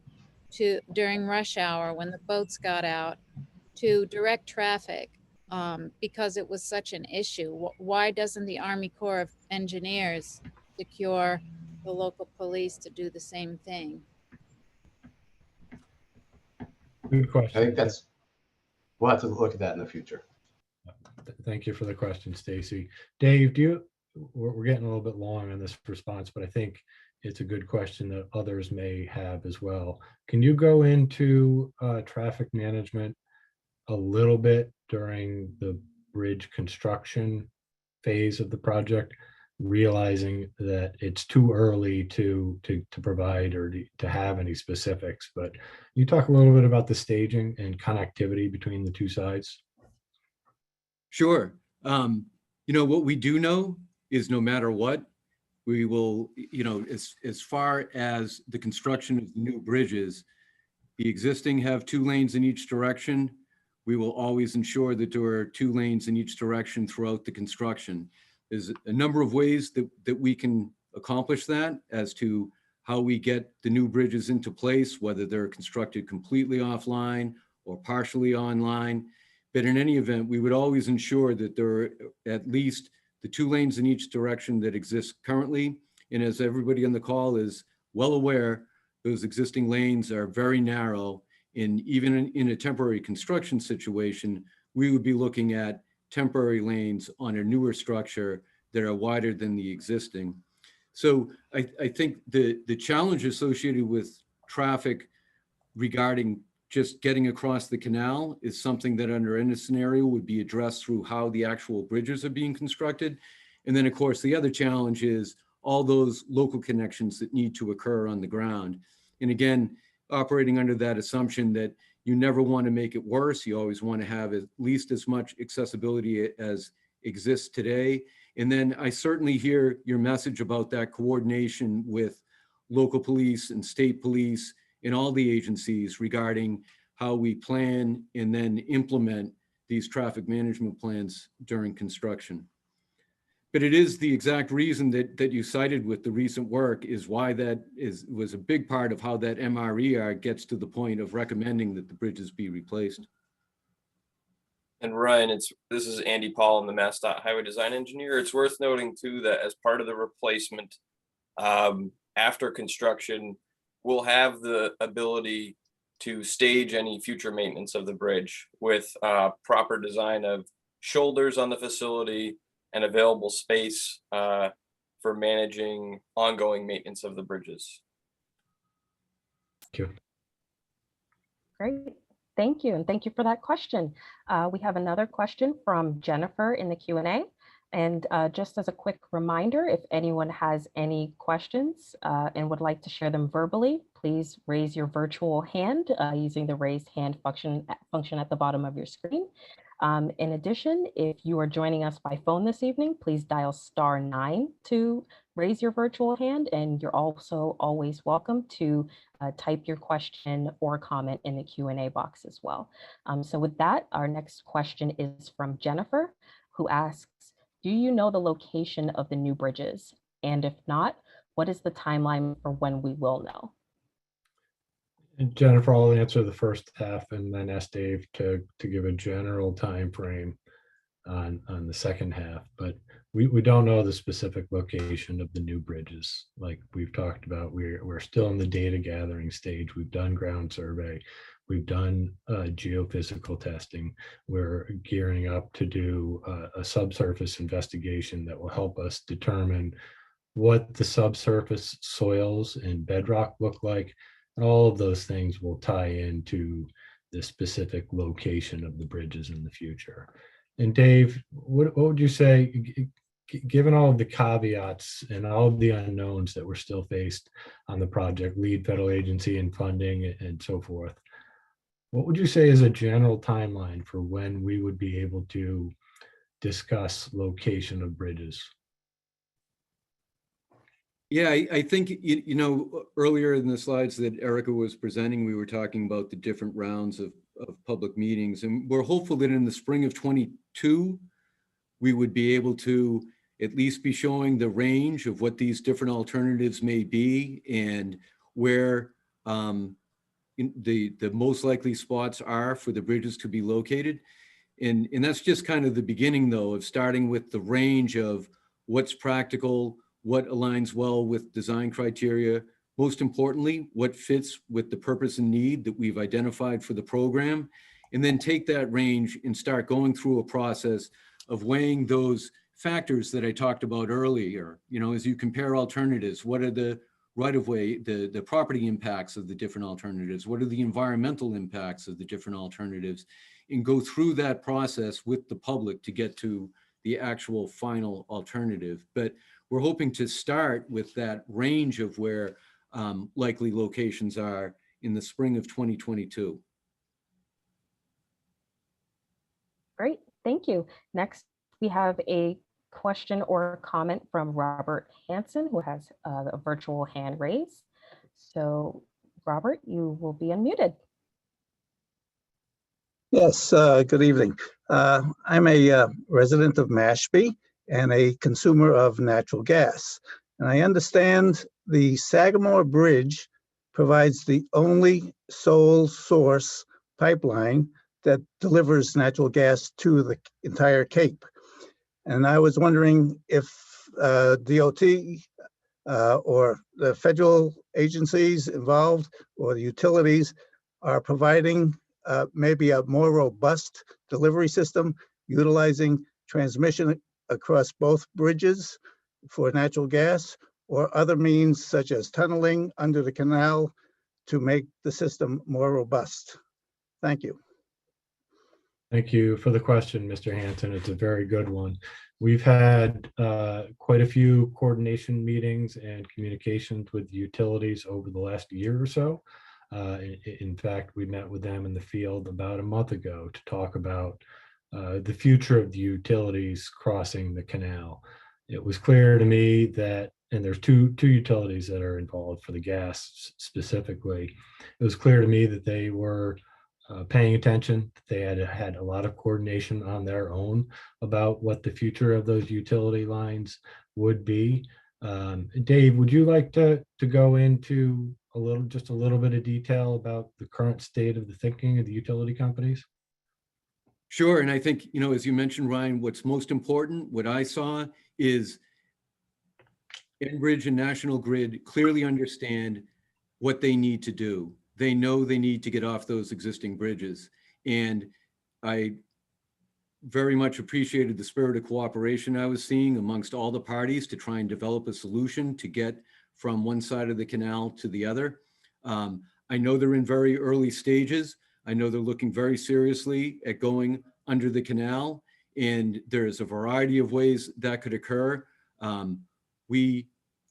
during rush hour when the boats got out to direct traffic because it was such an issue. Why doesn't the Army Corps of Engineers secure the local police to do the same thing?
Good question.
I think we'll have to look at that in the future.
Thank you for the question, Stacy. Dave, we're getting a little bit long on this response, but I think it's a good question that others may have as well. Can you go into traffic management a little bit during the bridge construction phase of the project, realizing that it's too early to provide or to have any specifics, but you talk a little bit about the staging and connectivity between the two sides?
Sure. What we do know is no matter what, we will, as far as the construction of new bridges, the existing have 2 lanes in each direction. We will always ensure that there are 2 lanes in each direction throughout the construction. There's a number of ways that we can accomplish that as to how we get the new bridges into place, whether they're constructed completely offline or partially online. But in any event, we would always ensure that there are at least the 2 lanes in each direction that exist currently. And as everybody on the call is well aware, those existing lanes are very narrow. And even in a temporary construction situation, we would be looking at temporary lanes on a newer structure that are wider than the existing. So I think the challenge associated with traffic regarding just getting across the canal is something that under any scenario would be addressed through how the actual bridges are being constructed. And then, of course, the other challenge is all those local connections that need to occur on the ground. And again, operating under that assumption that you never want to make it worse. You always want to have at least as much accessibility as exists today. And then I certainly hear your message about that coordination with local police and state police and all the agencies regarding how we plan and then implement these traffic management plans during construction. But it is the exact reason that you cited with the recent work is why that was a big part of how that MRER gets to the point of recommending that the bridges be replaced.
And Ryan, this is Andy Paul, I'm the MassDOT Highway Design Engineer. It's worth noting too that as part of the replacement, after construction, we'll have the ability to stage any future maintenance of the bridge with proper design of shoulders on the facility and available space for managing ongoing maintenance of the bridges.
Thank you.
Great. Thank you. And thank you for that question. We have another question from Jennifer in the Q&A. And just as a quick reminder, if anyone has any questions and would like to share them verbally, please raise your virtual hand using the raise hand function at the bottom of your screen. In addition, if you are joining us by phone this evening, please dial *9 to raise your virtual hand. And you're also always welcome to type your question or comment in the Q&A box as well. So with that, our next question is from Jennifer, who asks, do you know the location of the new bridges? And if not, what is the timeline for when we will know?
Jennifer, I'll answer the first half and then ask Dave to give a general time frame on the second half. But we don't know the specific location of the new bridges. Like we've talked about, we're still in the data gathering stage. We've done ground survey. We've done geophysical testing. We're gearing up to do a subsurface investigation that will help us determine what the subsurface soils and bedrock look like. And all of those things will tie into the specific location of the bridges in the future. And Dave, what would you say, given all of the caveats and all of the unknowns that we're still faced on the project, lead federal agency and funding and so forth, what would you say is a general timeline for when we would be able to discuss location of bridges?
Yeah, I think, you know, earlier in the slides that Erica was presenting, we were talking about the different rounds of public meetings. And we're hopeful that in the spring of 22, we would be able to at least be showing the range of what these different alternatives may be and where the most likely spots are for the bridges to be located. And that's just kind of the beginning, though, of starting with the range of what's practical, what aligns well with design criteria, most importantly, what fits with the purpose and need that we've identified for the program, and then take that range and start going through a process of weighing those factors that I talked about earlier. You know, as you compare alternatives, what are the right-of-way, the property impacts of the different alternatives? What are the environmental impacts of the different alternatives? And go through that process with the public to get to the actual final alternative. But we're hoping to start with that range of where likely locations are in the spring of 2022.
Great, thank you. Next, we have a question or comment from Robert Hansen, who has a virtual hand raised. So Robert, you will be unmuted.
Yes, good evening. I'm a resident of Mashpee and a consumer of natural gas. And I understand the Sagamore Bridge provides the only sole source pipeline that delivers natural gas to the entire Cape. And I was wondering if DOT or the federal agencies involved or the utilities are providing maybe a more robust delivery system utilizing transmission across both bridges for natural gas, or other means such as tunneling under the canal to make the system more robust? Thank you.
Thank you for the question, Mr. Hanson. It's a very good one. We've had quite a few coordination meetings and communications with utilities over the last year or so. In fact, we met with them in the field about a month ago to talk about the future of the utilities crossing the canal. It was clear to me that, and there's two utilities that are involved for the gas specifically. It was clear to me that they were paying attention. They had a lot of coordination on their own about what the future of those utility lines would be. Dave, would you like to go into just a little bit of detail about the current state of the thinking of the utility companies?
Sure. And I think, as you mentioned, Ryan, what's most important, what I saw is Enbridge and National Grid clearly understand what they need to do. They know they need to get off those existing bridges. And I very much appreciated the spirit of cooperation I was seeing amongst all the parties to try and develop a solution to get from one side of the canal to the other. I know they're in very early stages. I know they're looking very seriously at going under the canal, and there's a variety of ways that could occur. We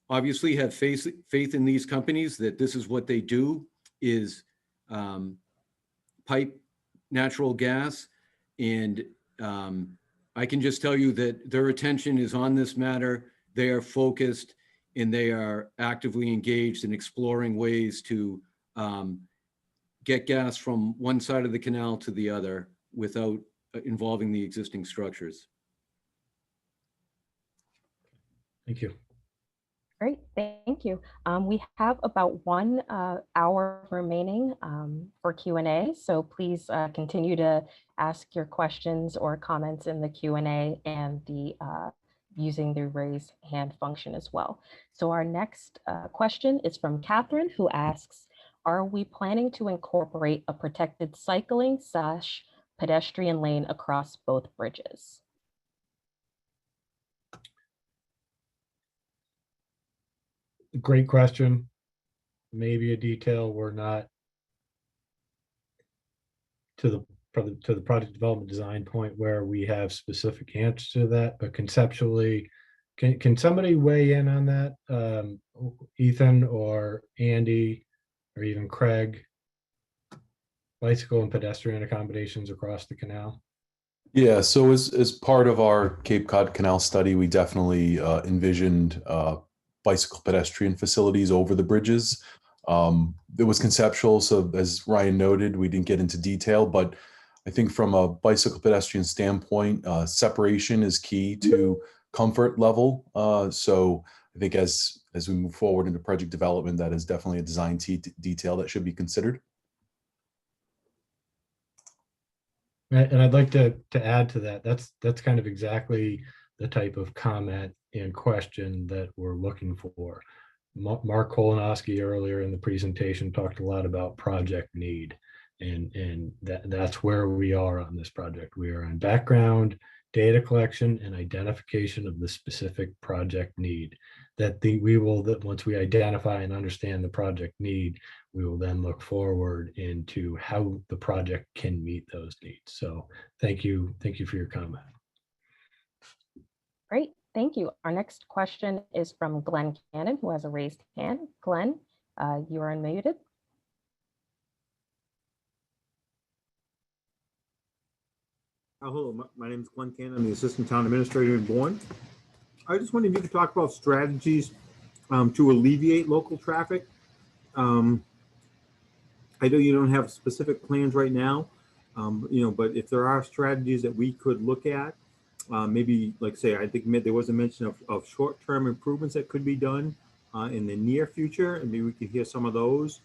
obviously have faith in these companies that this is what they do, is pipe natural gas. And I can just tell you that their attention is on this matter. They are focused and they are actively engaged in exploring ways to get gas from one side of the canal to the other without involving the existing structures.
Thank you.
Great, thank you. We have about 1 hour remaining for Q&A, so please continue to ask your questions or comments in the Q&A and using the raise hand function as well. So our next question is from Catherine, who asks, are we planning to incorporate a protected cycling/pedestrian lane across both bridges?
Great question. Maybe a detail we're not to the project development design point where we have specific answers to that, but conceptually, can somebody weigh in on that? Ethan or Andy or even Craig? Bicycle and pedestrian accommodations across the canal?
Yeah, so as part of our Cape Cod Canal study, we definitely envisioned bicycle pedestrian facilities over the bridges. It was conceptual, so as Ryan noted, we didn't get into detail, but I think from a bicycle pedestrian standpoint, separation is key to comfort level. So I think as we move forward into project development, that is definitely a design detail that should be considered.
And I'd like to add to that. That's kind of exactly the type of comment and question that we're looking for. Mark Kolonowski earlier in the presentation talked a lot about project need, and that's where we are on this project. We are on background data collection and identification of the specific project need. That once we identify and understand the project need, we will then look forward into how the project can meet those needs. So thank you for your comment.
Great, thank you. Our next question is from Glenn Cannon, who has a raised hand. Glenn, you are unmuted.
Hello, my name is Glenn Cannon. I'm the Assistant Town Administrator in Bourne. I just wondered if you could talk about strategies to alleviate local traffic. I know you don't have specific plans right now, but if there are strategies that we could look at, maybe like say, I think there was a mention of short-term improvements that could be done in the near future, and maybe we could hear some of those,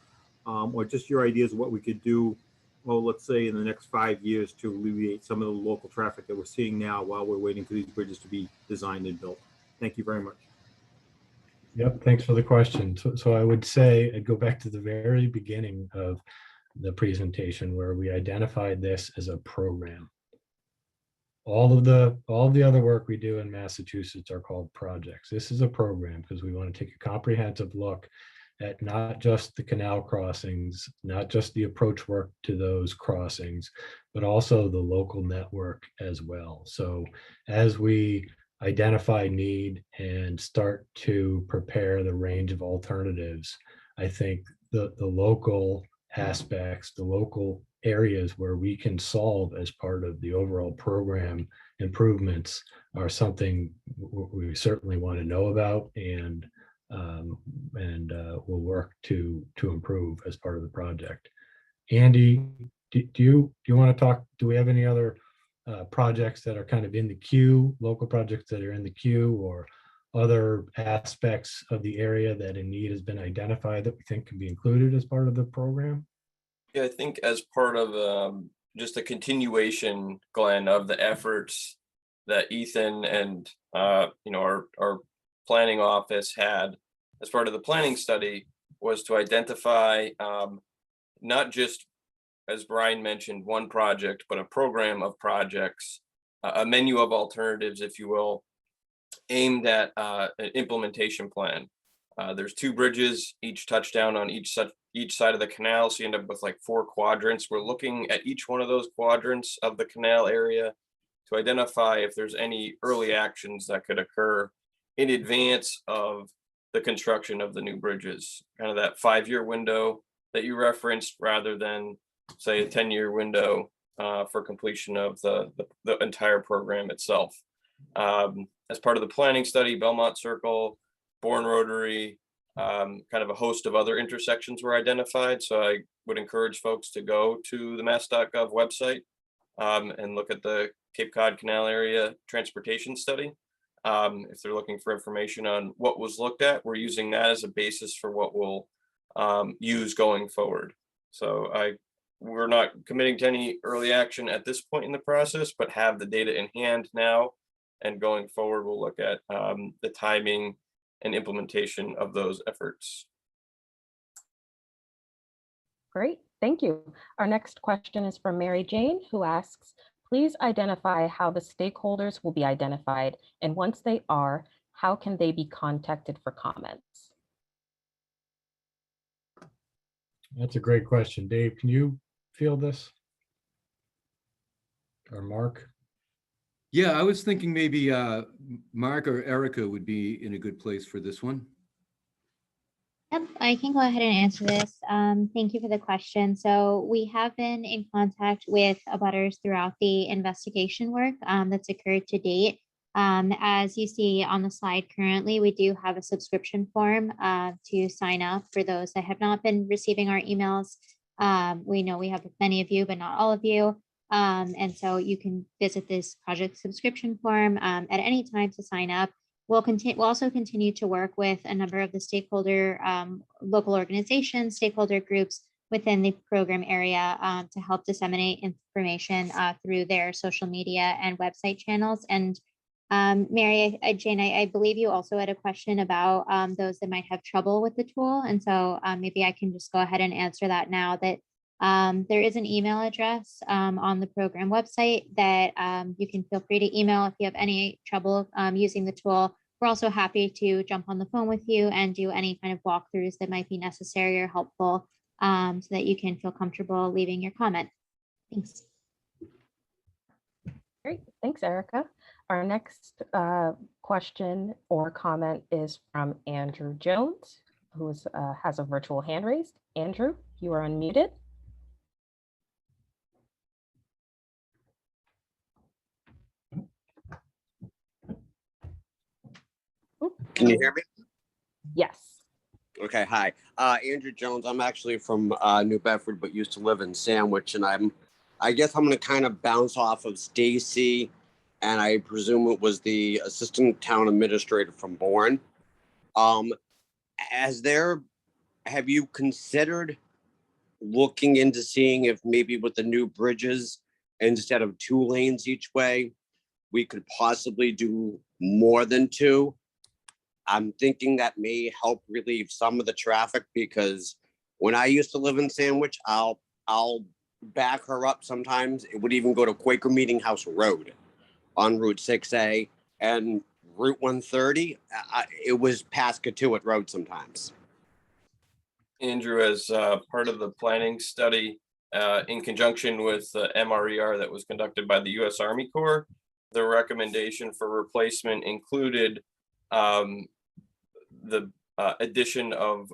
or just your ideas of what we could do, well, let's say in the next 5 years to alleviate some of the local traffic that we're seeing now while we're waiting for these bridges to be designed and built. Thank you very much.
Yep, thanks for the question. So I would say I'd go back to the very beginning of the presentation where we identified this as a program. all of the other work we do in Massachusetts are called projects. This is a program because we want to take a comprehensive look at not just the canal crossings, not just the approach work to those crossings, but also the local network as well. So as we identify need and start to prepare the range of alternatives, I think the local aspects, the local areas where we can solve as part of the overall program improvements are something we certainly want to know about and we'll work to improve as part of the project. Andy, do you want to talk? Do we have any other projects that are kind of in the queue, local projects that are in the queue, or other aspects of the area that a need has been identified that we think can be included as part of the program?
Yeah, I think as part of just a continuation, Glenn, of the efforts that Ethan and our planning office had as part of the planning study was to identify not just, as Brian mentioned, one project, but a program of projects, a menu of alternatives, if you will, aimed at an implementation plan. There's 2 bridges, each touchdown on each side of the canal, so you end up with like 4 quadrants. We're looking at each one of those quadrants of the canal area to identify if there's any early actions that could occur in advance of the construction of the new bridges, kind of that 5-year window that you referenced, rather than say a 10-year window for completion of the entire program itself. As part of the planning study, Belmont Circle, Bourne Rotary, kind of a host of other intersections were identified. So I would encourage folks to go to the mass.gov website and look at the Cape Cod Canal Area Transportation Study. If they're looking for information on what was looked at, we're using that as a basis for what we'll use going forward. So we're not committing to any early action at this point in the process, but have the data in hand now. And going forward, we'll look at the timing and implementation of those efforts.
Great, thank you. Our next question is from Mary Jane, who asks, please identify how the stakeholders will be identified, and once they are, how can they be contacted for comments?
That's a great question. Dave, can you field this? Or Mark?
Yeah, I was thinking maybe Mark or Erica would be in a good place for this one.
Yep, I can go ahead and answer this. Thank you for the question. So we have been in contact with abutters throughout the investigation work that's occurred to date. As you see on the slide currently, we do have a subscription form to sign up for those that have not been receiving our emails. We know we have many of you, but not all of you. And so you can visit this project subscription form at any time to sign up. We'll also continue to work with a number of the stakeholder, local organizations, stakeholder groups within the program area to help disseminate information through their social media and website channels. And Mary Jane, I believe you also had a question about those that might have trouble with the tool. And so maybe I can just go ahead and answer that now, that there is an email address on the program website that you can feel free to email if you have any trouble using the tool. We're also happy to jump on the phone with you and do any kind of walkthroughs that might be necessary or helpful so that you can feel comfortable leaving your comment. Thanks.
Great, thanks, Erica. Our next question or comment is from Andrew Jones, who has a virtual hand raised. Andrew, you are unmuted.
Can you hear me?
Yes.
Okay, hi. Andrew Jones. I'm actually from New Bedford, but used to live in Sandwich. And I guess I'm going to kind of bounce off of Stacy, and I presume it was the assistant town administrator from Bourne. Have you considered looking into seeing if maybe with the new bridges, instead of 2 lanes each way, we could possibly do more than 2? I'm thinking that may help relieve some of the traffic, because when I used to live in Sandwich, I'll back her up sometimes. It would even go to Quaker Meeting House Road. on Route 6A and Route 130. It was Pascatuet Road sometimes.
Andrew, as part of the planning study, in conjunction with the MRER that was conducted by the U.S. Army Corps, the recommendation for replacement included the addition of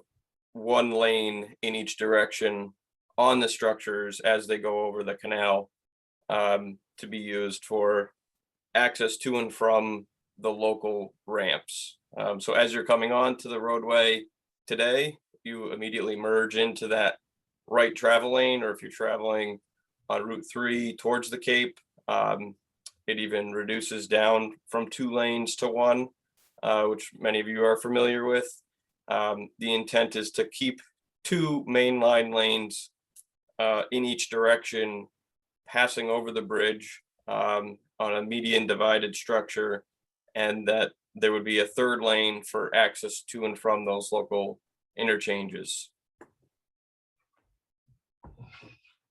one lane in each direction on the structures as they go over the canal, to be used for access to and from the local ramps. So as you're coming on to the roadway today, you immediately merge into that right travel lane, or if you're traveling on Route 3 towards the Cape, it even reduces down from 2 lanes to 1, which many of you are familiar with. The intent is to keep 2 mainline lanes in each direction, passing over the bridge on a median divided structure, and that there would be a 3rd lane for access to and from those local interchanges.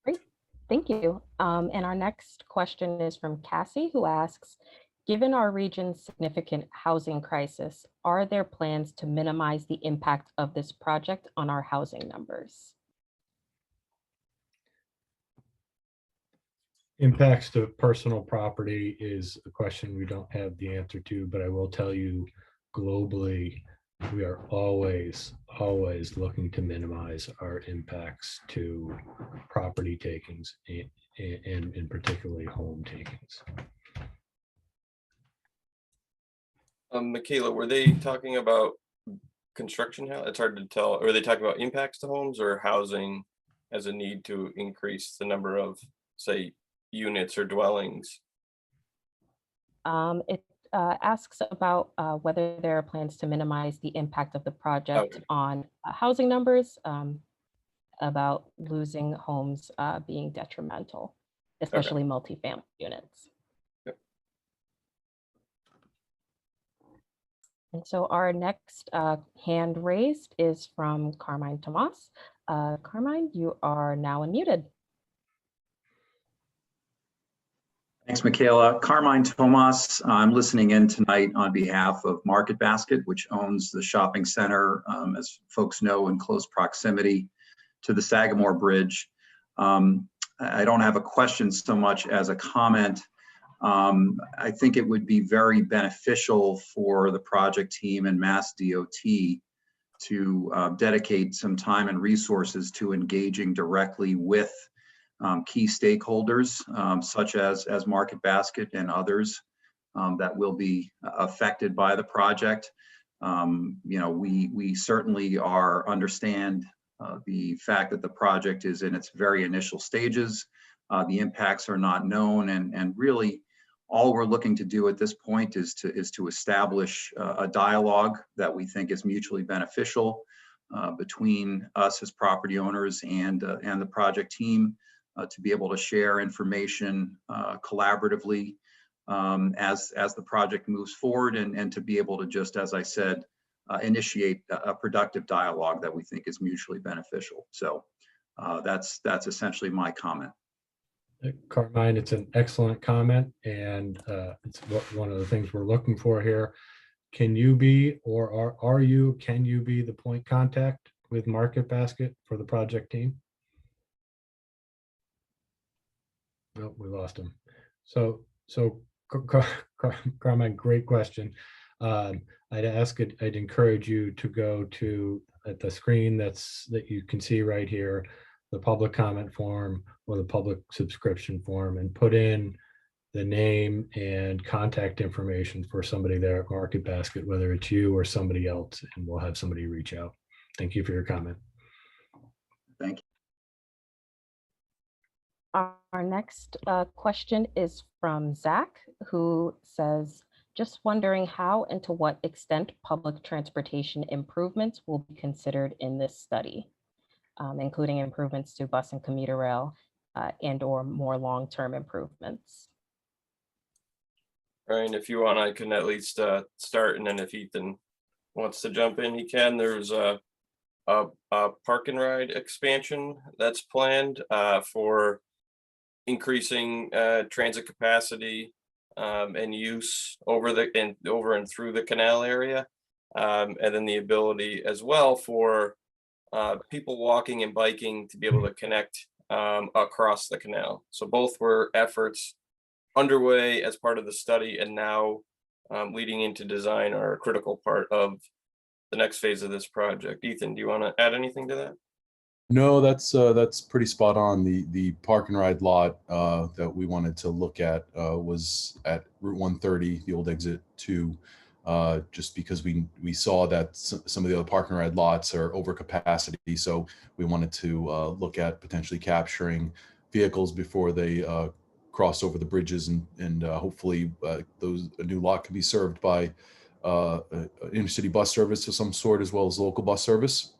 Great, thank you. And our next question is from Cassie, who asks, given our region's significant housing crisis, are there plans to minimize the impact of this project on our housing numbers?
Impacts to personal property is a question we don't have the answer to, but I will tell you globally, we are always looking to minimize our impacts to property takings and in particularly home takings.
Michaela, were they talking about construction? It's hard to tell. Or were they talking about impacts to homes or housing as a need to increase the number of, say, units or dwellings?
It asks about whether there are plans to minimize the impact of the project on housing numbers, about losing homes being detrimental, especially multifamily units. And so our next hand raised is from Carmine Tomas. Carmine, you are now unmuted.
Thanks, Michaela. Carmine Tomas. I'm listening in tonight on behalf of Market Basket, which owns the shopping center, as folks know, in close proximity to the Sagamore Bridge. I don't have a question so much as a comment. I think it would be very beneficial for the project team and Mass DOT to dedicate some time and resources to engaging directly with key stakeholders, such as Market Basket and others that will be affected by the project. We certainly understand the fact that the project is in its very initial stages. The impacts are not known, and really all we're looking to do at this point is to establish a dialogue that we think is mutually beneficial between us as property owners and the project team, to be able to share information collaboratively as the project moves forward, and to be able to just, as I said, initiate a productive dialogue that we think is mutually beneficial. So that's essentially my comment.
Carmine, it's an excellent comment, and it's one of the things we're looking for here. Can you be, or can you be the point contact with Market Basket for the project team? Nope, we lost him. So Carmine, great question. I'd encourage you to go to at the screen that you can see right here, the public comment form or the public subscription form, and put in the name and contact information for somebody there at Market Basket, whether it's you or somebody else, and we'll have somebody reach out. Thank you for your comment.
Thank you.
Our next question is from Zach, who says, just wondering how and to what extent public transportation improvements will be considered in this study, including improvements to bus and commuter rail and or more long-term improvements.
Ryan, if you want, I can at least start, and then if Ethan wants to jump in, he can. There's a park and ride expansion that's planned for increasing transit capacity and use over and through the canal area. And then the ability as well for people walking and biking to be able to connect across the canal. So both were efforts underway as part of the study, and now leading into design are a critical part of the next phase of this project. Ethan, do you want to add anything to that?
No, that's pretty spot on. The park and ride lot that we wanted to look at was at Route 130, the old exit 2, just because we saw that some of the other park and ride lots are over capacity. So we wanted to look at potentially capturing vehicles before they cross over the bridges, and hopefully a new lot can be served by intercity bus service of some sort, as well as local bus service.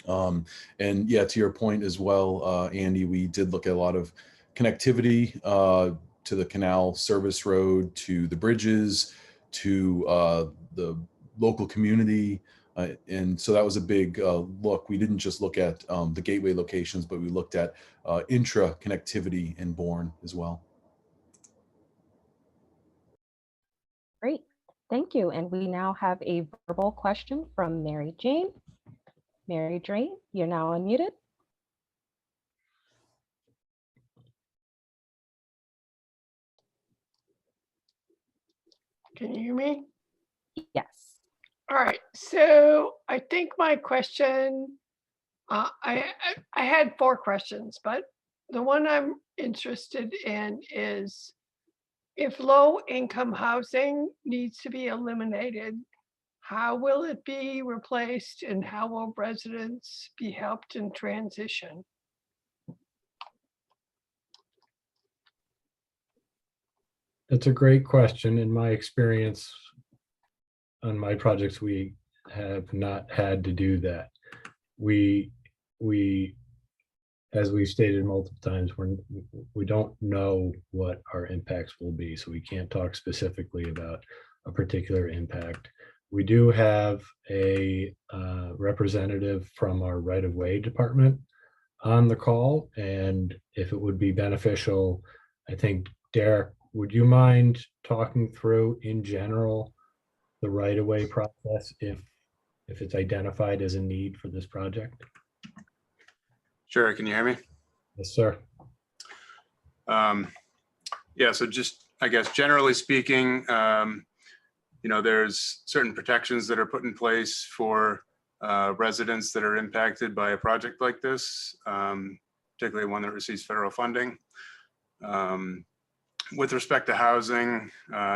And yeah, to your point as well, Andy, we did look at a lot of connectivity to the canal service road, to the bridges, to the local community. And so that was a big look. We didn't just look at the gateway locations, but we looked at intra connectivity in Bourne as well.
Great, thank you. And we now have a verbal question from Mary Jane. Mary Jane, you're now unmuted.
Can you hear me?
Yes.
All right, so I think my question, I had 4 questions, but the one I'm interested in is if low income housing needs to be eliminated, how will it be replaced and how will residents be helped in transition?
That's a great question. In my experience on my projects, we have not had to do that. We as we've stated multiple times, we don't know what our impacts will be, so we can't talk specifically about a particular impact. We do have a representative from our right-of-way department on the call, and if it would be beneficial, I think, Derek, would you mind talking through in general the right-of-way process if it's identified as a need for this project?
Sure, can you hear me?
Yes, sir.
Yeah, so just, I guess, generally speaking, there's certain protections that are put in place for residents that are impacted by a project like this, particularly one that receives federal funding. With respect to housing,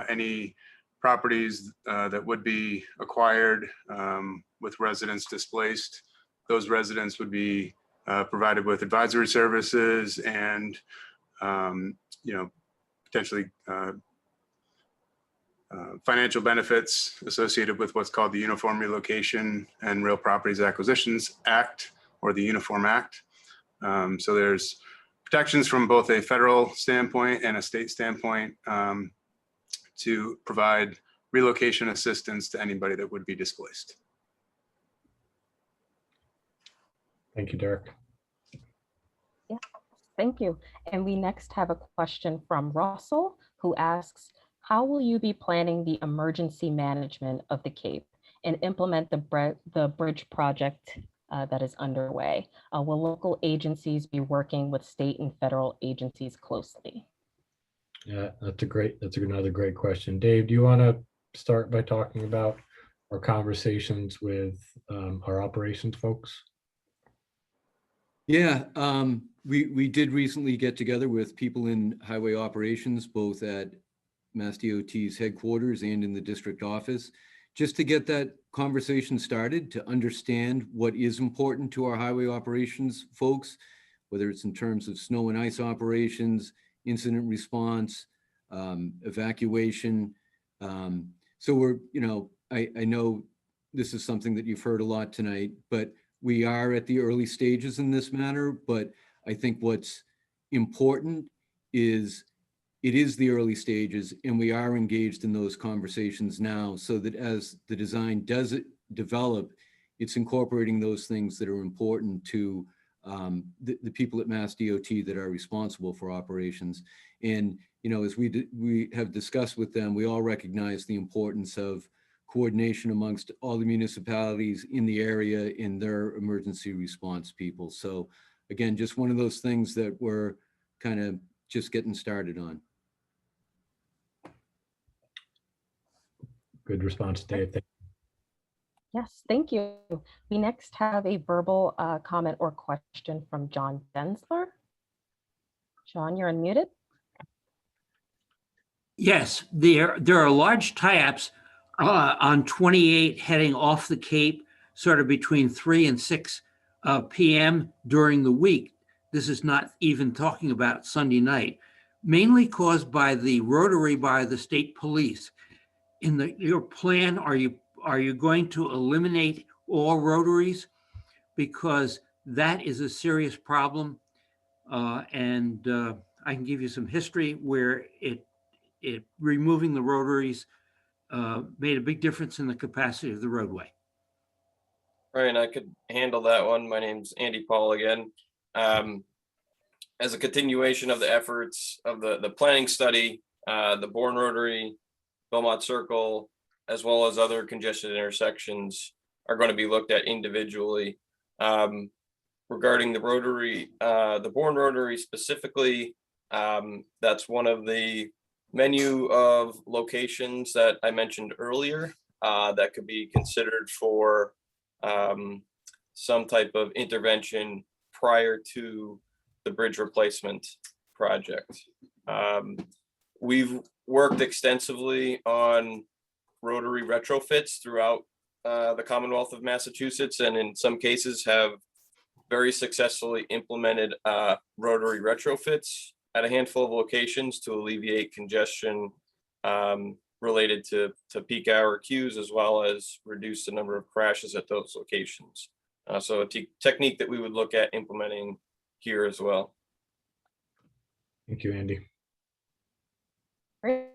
any properties that would be acquired with residents displaced, those residents would be provided with advisory services and, potentially financial benefits associated with what's called the Uniform Relocation and Real Properties Acquisitions Act, or the Uniform Act. So there's protections from both a federal standpoint and a state standpoint to provide relocation assistance to anybody that would be displaced.
Thank you, Derek.
Yeah, thank you. And we next have a question from Russell, who asks, how will you be planning the emergency management of the Cape and implement the bridge project that is underway? Will local agencies be working with state and federal agencies closely?
Yeah, that's another great question. Dave, do you want to start by talking about our conversations with our operations folks?
Yeah, we did recently get together with people in highway operations, both at Mass DOT's headquarters and in the district office, just to get that conversation started, to understand what is important to our highway operations folks, whether it's in terms of snow and ice operations, incident response, evacuation. So we're, I know this is something that you've heard a lot tonight, but we are at the early stages in this matter. But I think what's important is it is the early stages, and we are engaged in those conversations now, so that as the design does develop, it's incorporating those things that are important to the people at Mass DOT that are responsible for operations. And, you know, as we have discussed with them, we all recognize the importance of coordination amongst all the municipalities in the area in their emergency response people. So again, just one of those things that we're kind of just getting started on.
Good response, Dave.
Yes, thank you. We next have a verbal comment or question from John Densler. John, you're unmuted.
Yes, there are large tie-ups on 28 heading off the Cape, sort of between 3 and 6 p.m. during the week. This is not even talking about Sunday night, mainly caused by the rotary by the state police. In your plan, are you going to eliminate all rotaries? Because that is a serious problem. And I can give you some history where removing the rotaries made a big difference in the capacity of the roadway.
Right, I could handle that one. My name's Andy Paul again. As a continuation of the efforts of the planning study, the Bourne Rotary, Belmont Circle, as well as other congested intersections are going to be looked at individually. Regarding the Rotary, the Bourne Rotary specifically, that's one of the menu of locations that I mentioned earlier that could be considered for some type of intervention prior to the bridge replacement project. We've worked extensively on rotary retrofits throughout the Commonwealth of Massachusetts, and in some cases have very successfully implemented rotary retrofits at a handful of locations to alleviate congestion related to peak hour queues, as well as reduce the number of crashes at those locations. So a technique that we would look at implementing here as well.
Thank you, Andy.
Great,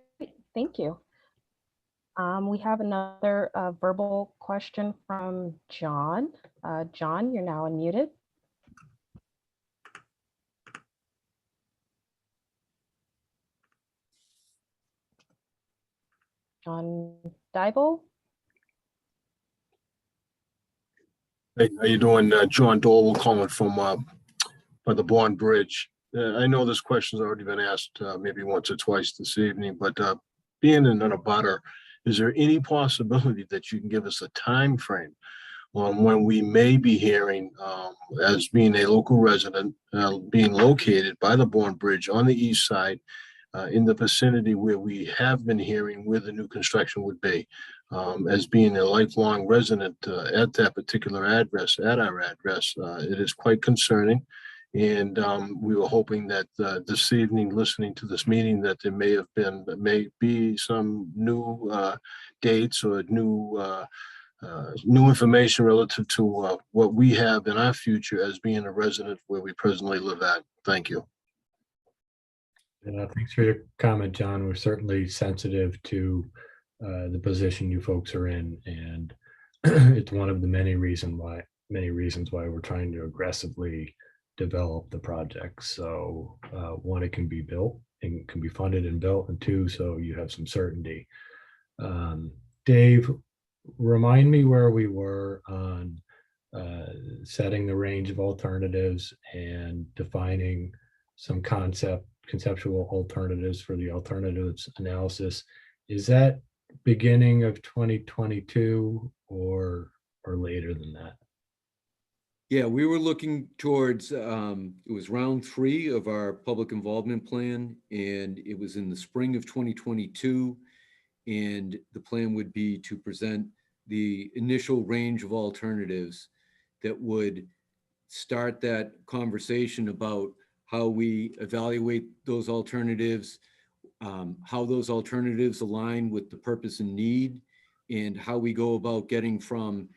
thank you. We have another verbal question from John. John, you're now unmuted. John Dybel.
Hey, how you doing? John Dole calling from the Bourne Bridge. I know this question's already been asked maybe once or twice this evening, but being in a butter, is there any possibility that you can give us a time frame on when we may be hearing, as being a local resident, being located by the Bourne Bridge on the east side, in the vicinity where we have been hearing where the new construction would be? As being a lifelong resident at that particular address, at our address, it is quite concerning. And we were hoping that this evening, listening to this meeting, that there may be some new dates or new information relative to what we have in our future as being a resident where we presently live at. Thank you.
Thanks for your comment, John. We're certainly sensitive to the position you folks are in, and it's one of the many reasons why we're trying to aggressively develop the project. So one, it can be built and can be funded and built, and two, so you have some certainty. Dave, remind me where we were on setting the range of alternatives and defining some conceptual alternatives for the alternatives analysis. Is that beginning of 2022 or later than that?
Yeah, we were looking towards, it was round 3 of our public involvement plan, and it was in the spring of 2022. And the plan would be to present the initial range of alternatives that would start that conversation about how we evaluate those alternatives, how those alternatives align with the purpose and need, and how we go about getting from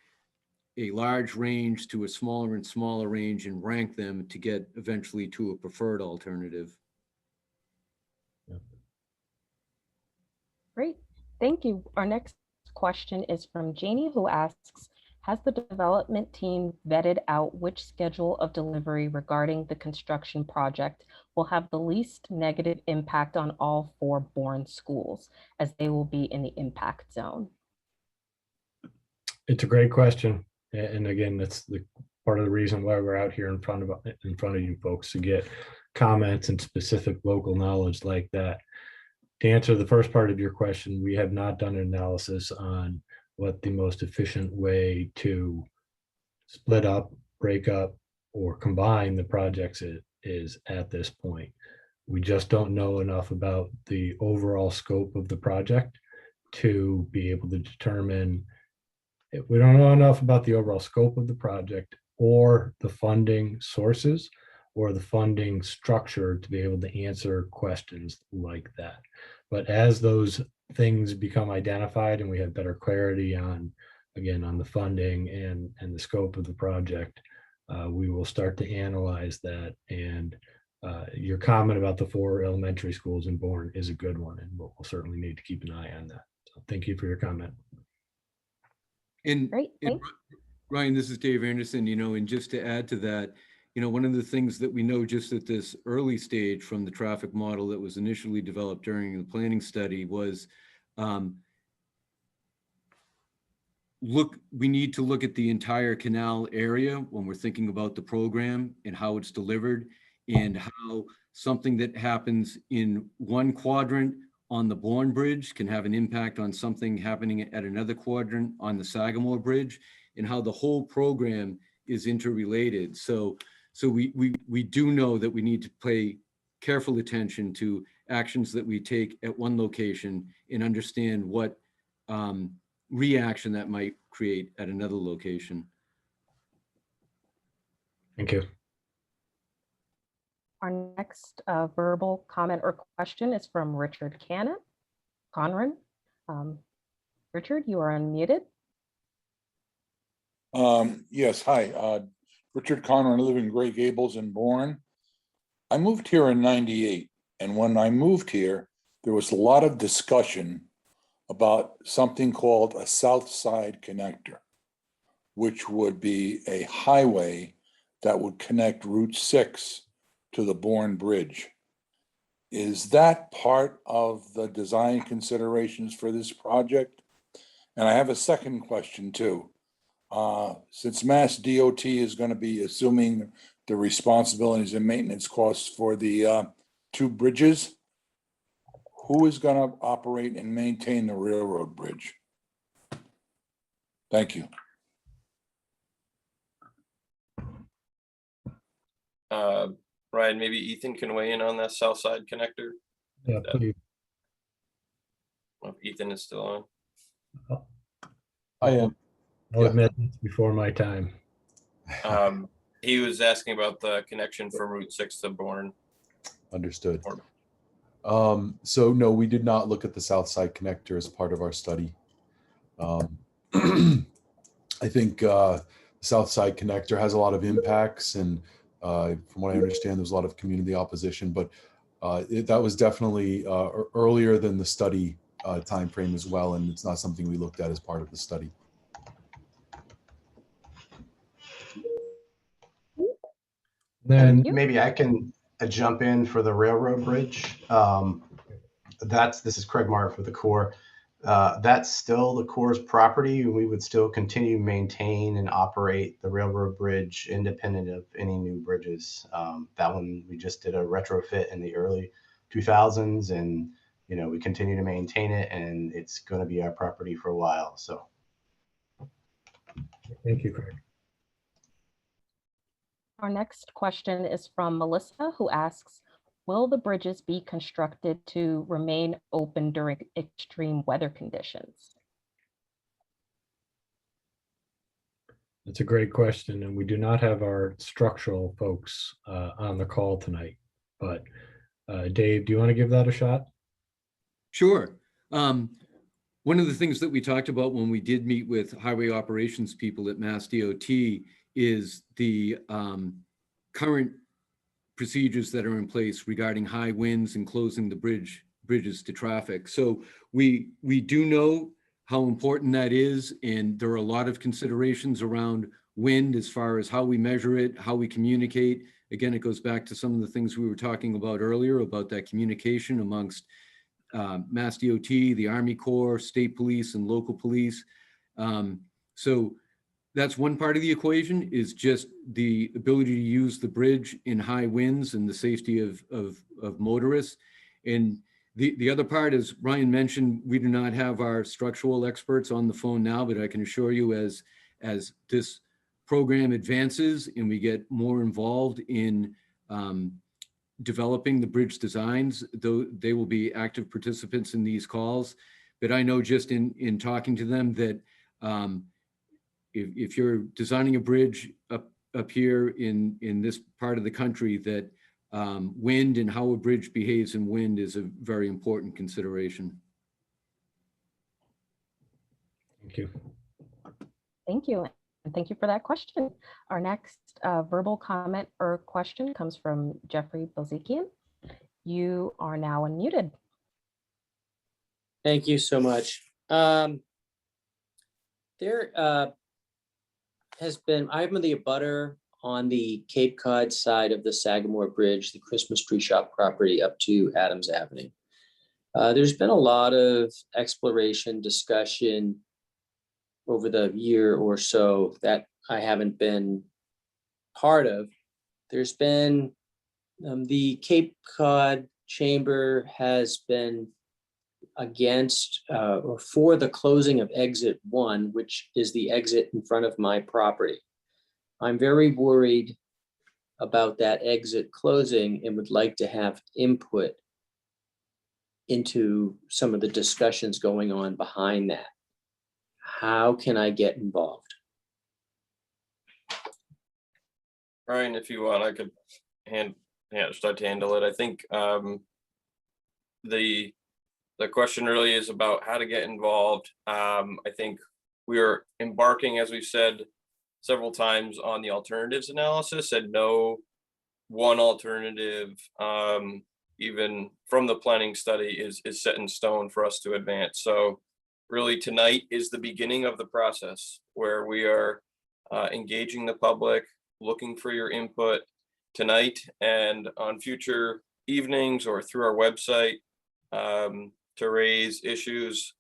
a large range to a smaller and smaller range and rank them to get eventually to a preferred alternative.
Great, thank you. Our next question is from Janie, who asks, Has the development team vetted out which schedule of delivery regarding the construction project will have the least negative impact on all 4 Bourne schools, as they will be in the impact zone?
It's a great question. And again, that's the part of the reason why we're out here in front of you folks, to get comments and specific local knowledge like that. To answer the first part of your question, we have not done an analysis on what the most efficient way to split up, break up, or combine the projects is at this point. We just don't know enough about the overall scope of the project to be able to determine. We don't know enough about the overall scope of the project or the funding sources or the funding structure to be able to answer questions like that. But as those things become identified and we have better clarity on, again, on the funding and the scope of the project, we will start to analyze that. And your comment about the 4 elementary schools in Bourne is a good one, and we'll certainly need to keep an eye on that. So thank you for your comment.
And,
Great,
and Ryan, this is Dave Anderson, and just to add to that, one of the things that we know just at this early stage from the traffic model that was initially developed during the planning study was we need to look at the entire canal area when we're thinking about the program and how it's delivered, and how something that happens in one quadrant on the Bourne Bridge can have an impact on something happening at another quadrant on the Sagamore Bridge, and how the whole program is interrelated. So we do know that we need to pay careful attention to actions that we take at one location and understand what reaction that might create at another location.
Thank you.
Our next verbal comment or question is from Richard Conran. Richard, you are unmuted.
Yes, hi. Richard Conran, I live in Gray Gables in Bourne. I moved here in '98, and when I moved here, there was a lot of discussion about something called a South Side Connector, which would be a highway that would connect Route 6 to the Bourne Bridge. Is that part of the design considerations for this project? And I have a second question too. Since Mass DOT is going to be assuming the responsibilities and maintenance costs for the 2 bridges, who is going to operate and maintain the railroad bridge? Thank you.
Ryan, maybe Ethan can weigh in on that South Side Connector.
Yeah, please.
If Ethan is still on.
I am.
I'll admit it's before my time.
He was asking about the connection from Route 6 to Bourne.
Understood. So no, we did not look at the South Side Connector as part of our study. I think the South Side Connector has a lot of impacts, and from what I understand, there's a lot of community opposition, but that was definitely earlier than the study timeframe as well, and it's not something we looked at as part of the study.
Then maybe I can jump in for the railroad bridge. This is Craig Martin for the Corps. That's still the Corps' property. We would still continue to maintain and operate the railroad bridge independent of any new bridges. That one, we just did a retrofit in the early 2000s, and we continue to maintain it, and it's going to be our property for a while. So
thank you, Craig.
Our next question is from Melissa, who asks, will the bridges be constructed to remain open during extreme weather conditions?
That's a great question, and we do not have our structural folks on the call tonight. But Dave, do you want to give that a shot?
Sure. One of the things that we talked about when we did meet with highway operations people at Mass DOT is the current procedures that are in place regarding high winds and closing the bridges to traffic. So we do know how important that is. And there are a lot of considerations around wind as far as how we measure it, how we communicate. Again, it goes back to some of the things we were talking about earlier about that communication amongst Mass DOT, the Army Corps, state police, and local police. So that's one part of the equation, is just the ability to use the bridge in high winds and the safety of motorists. And the other part, as Ryan mentioned, we do not have our structural experts on the phone now, but I can assure you as this program advances and we get more involved in developing the bridge designs, though they will be active participants in these calls. But I know just in talking to them that if you're designing a bridge up here in this part of the country, that wind and how a bridge behaves in wind is a very important consideration.
Thank you.
Thank you. And thank you for that question. Our next verbal comment or question comes from Jeffrey Belzikian. You are now unmuted.
Thank you so much. There has been, I'm the abutter on the Cape Cod side of the Sagamore Bridge, the Christmas tree shop property up to Adams Avenue. There's been a lot of exploration, discussion over the year or so that I haven't been part of. There's been the Cape Cod Chamber has been against or for the closing of exit 1, which is the exit in front of my property. I'm very worried about that exit closing and would like to have input into some of the discussions going on behind that. How can I get involved?
Ryan, if you want, I could start to handle it. I think the question really is about how to get involved. I think we are embarking, as we've said several times, on the alternatives analysis, and no one alternative, even from the planning study, is set in stone for us to advance. So really tonight is the beginning of the process where we are engaging the public, looking for your input tonight and on future evenings or through our website to raise issues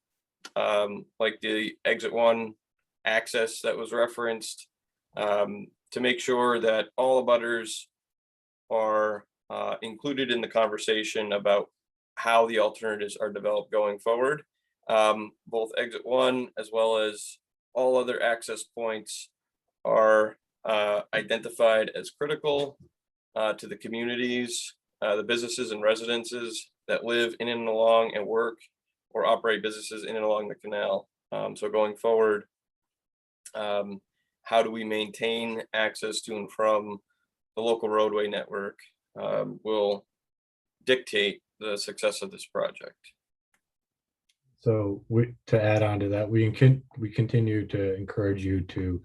like the exit 1 access that was referenced, to make sure that all abutters are included in the conversation about how the alternatives are developed going forward. Both exit 1 as well as all other access points are identified as critical to the communities, the businesses and residences that live in and along and work or operate businesses in and along the canal. So going forward, how do we maintain access to and from the local roadway network will dictate the success of this project.
So to add on to that, we continue to encourage you to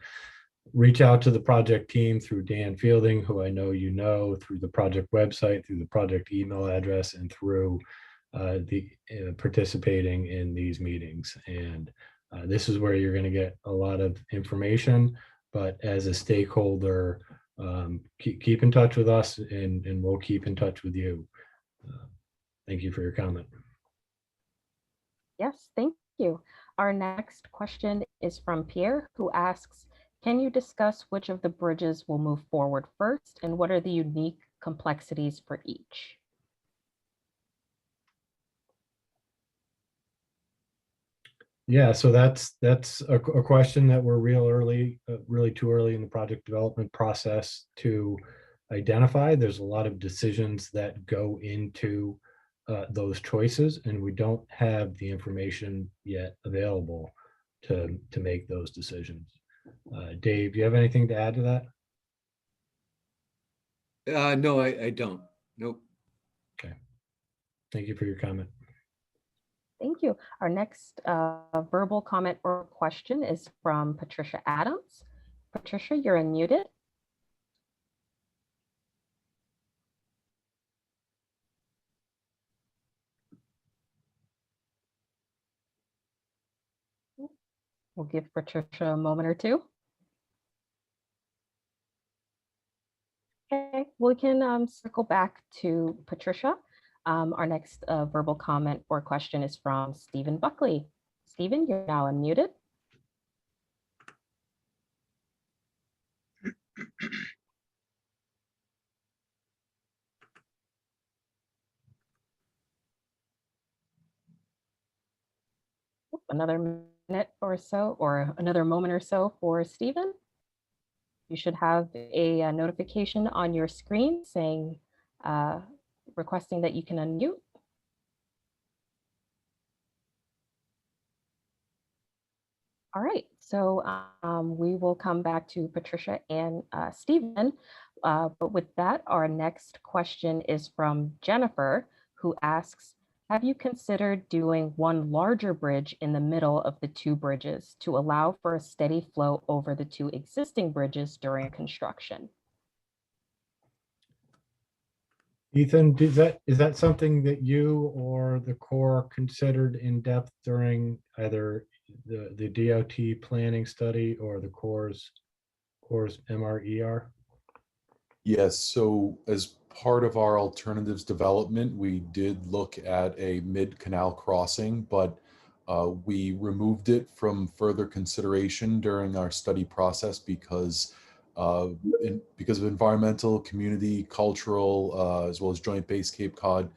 reach out to the project team through Dan Fielding, who I know you know, through the project website, through the project email address, and through participating in these meetings. And this is where you're going to get a lot of information, but as a stakeholder, keep in touch with us and we'll keep in touch with you. Thank you for your comment.
Yes, thank you. Our next question is from Pierre, who asks, can you discuss which of the bridges will move forward first and what are the unique complexities for each?
Yeah, so that's a question that we're really too early in the project development process to identify. There's a lot of decisions that go into those choices, and we don't have the information yet available to make those decisions. Dave, do you have anything to add to that?
No, I don't. Nope.
Okay. Thank you for your comment.
Thank you. Our next verbal comment or question is from Patricia Adams. Patricia, you're unmuted. We'll give Patricia a moment or two. Okay, we can circle back to Patricia. Our next verbal comment or question is from Stephen Buckley. Stephen, you're now unmuted. Another minute or so, or another moment or so for Stephen. You should have a notification on your screen saying, requesting that you can unmute. All right, so we will come back to Patricia and Stephen. But with that, our next question is from Jennifer, who asks, have you considered doing one larger bridge in the middle of the two bridges to allow for a steady flow over the two existing bridges during construction?
Ethan, is that something that you or the Corps considered in depth during either the DOT planning study or the Corps' MRER?
Yes, so as part of our alternatives development, we did look at a mid-canal crossing, but we removed it from further consideration during our study process because of environmental, community, cultural, as well as joint base Cape Cod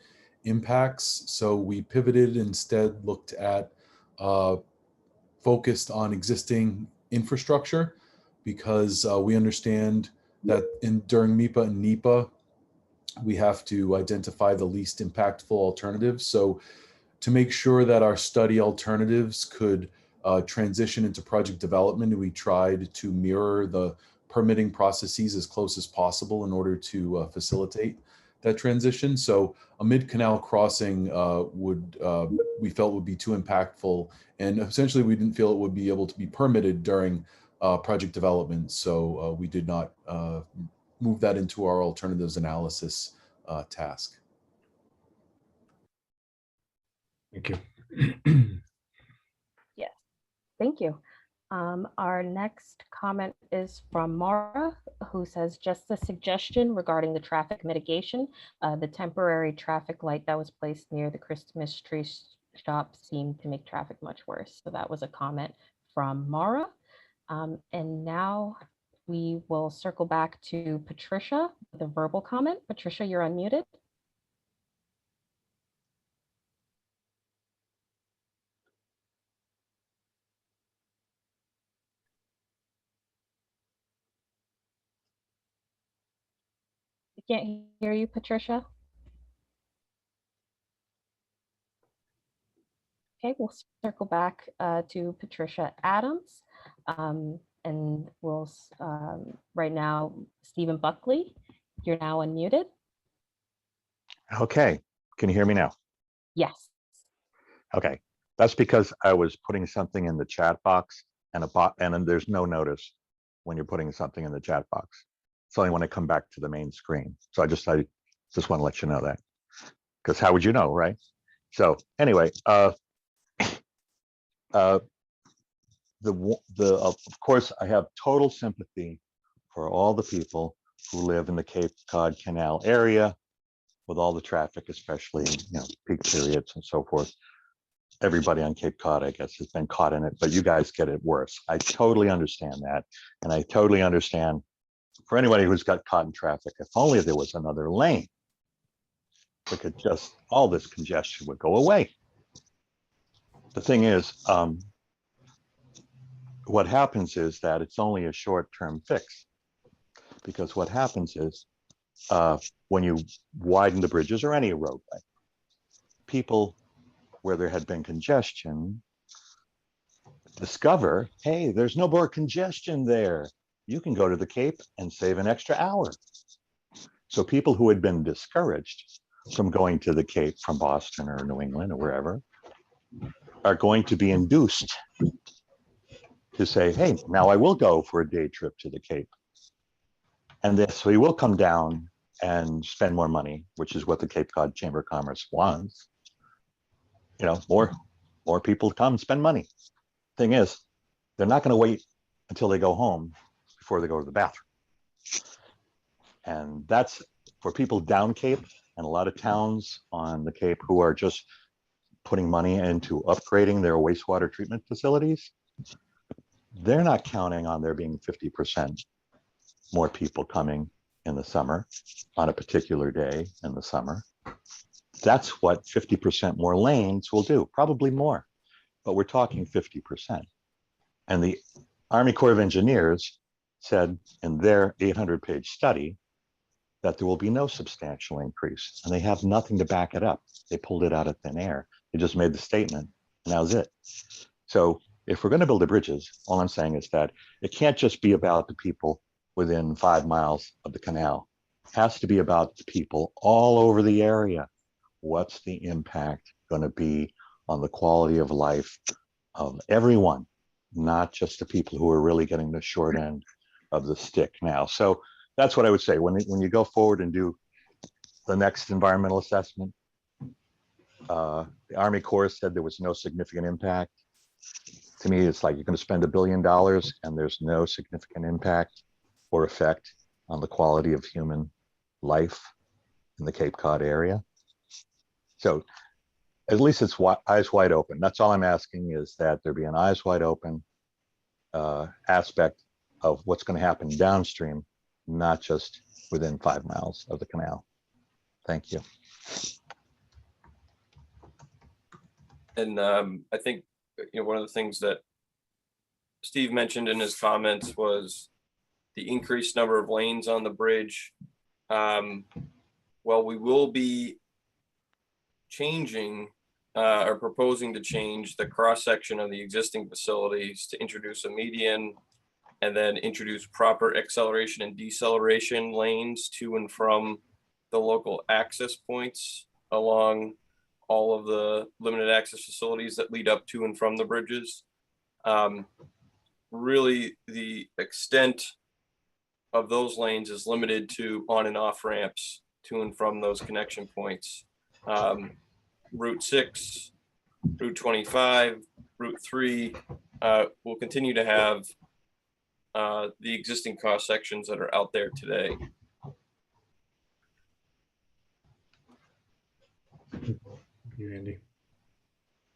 impacts. So we pivoted, instead looked at focused on existing infrastructure, because we understand that during MIPA and NEPA, we have to identify the least impactful alternatives. So to make sure that our study alternatives could transition into project development, we tried to mirror the permitting processes as close as possible in order to facilitate that transition. So a mid-canal crossing we felt would be too impactful, and essentially we didn't feel it would be able to be permitted during project development. So we did not move that into our alternatives analysis task.
Thank you.
Yes, thank you. Our next comment is from Mara, who says, just a suggestion regarding the traffic mitigation. The temporary traffic light that was placed near the Christmas tree shop seemed to make traffic much worse. So that was a comment from Mara. And now we will circle back to Patricia with a verbal comment. Patricia, you're unmuted. I can't hear you, Patricia. Okay, we'll circle back to Patricia Adams. And we'll, right now, Stephen Buckley, you're now unmuted.
Okay, can you hear me now?
Yes.
Okay, that's because I was putting something in the chat box and then there's no notice when you're putting something in the chat box. It's only when I come back to the main screen. So I just want to let you know that, because how would you know, right? So anyway, of course, I have total sympathy for all the people who live in the Cape Cod Canal area with all the traffic, especially peak periods and so forth. Everybody on Cape Cod, I guess, has been caught in it, but you guys get it worse. I totally understand that. And I totally understand for anybody who's got caught in traffic, if only there was another lane, we could just, all this congestion would go away. The thing is, what happens is that it's only a short-term fix, because what happens is when you widen the bridges or any roadway, people where there had been congestion discover, hey, there's no more congestion there. You can go to the Cape and save an extra hour. So people who had been discouraged from going to the Cape from Boston or New England or wherever are going to be induced to say, hey, now I will go for a day trip to the Cape. And this, we will come down and spend more money, which is what the Cape Cod Chamber of Commerce wants. More people come spend money. Thing is, they're not going to wait until they go home before they go to the bathroom. And that's for people down Cape and a lot of towns on the Cape who are just putting money into upgrading their wastewater treatment facilities. They're not counting on there being 50% more people coming in the summer on a particular day in the summer. That's what 50% more lanes will do, probably more, but we're talking 50%. And the Army Corps of Engineers said in their 800-page study that there will be no substantial increase, and they have nothing to back it up. They pulled it out of thin air. They just made the statement, and that was it. So if we're going to build the bridges, all I'm saying is that it can't just be about the people within 5 miles of the canal. It has to be about the people all over the area. What's the impact going to be on the quality of life of everyone, not just the people who are really getting the short end of the stick now? So that's what I would say. When you go forward and do the next environmental assessment, the Army Corps said there was no significant impact. To me, it's like you're going to spend $1 billion and there's no significant impact or effect on the quality of human life in the Cape Cod area. So at least it's eyes wide open. That's all I'm asking, is that there be an eyes wide open aspect of what's going to happen downstream, not just within 5 miles of the canal. Thank you.
And I think, one of the things that Steve mentioned in his comments was the increased number of lanes on the bridge. Well, we will be changing or proposing to change the cross section of the existing facilities to introduce a median and then introduce proper acceleration and deceleration lanes to and from the local access points along all of the limited access facilities that lead up to and from the bridges. Really, the extent of those lanes is limited to on and off ramps to and from those connection points. Route 6, Route 25, Route 3 will continue to have the existing cross sections that are out there today.
Thank you, Andy.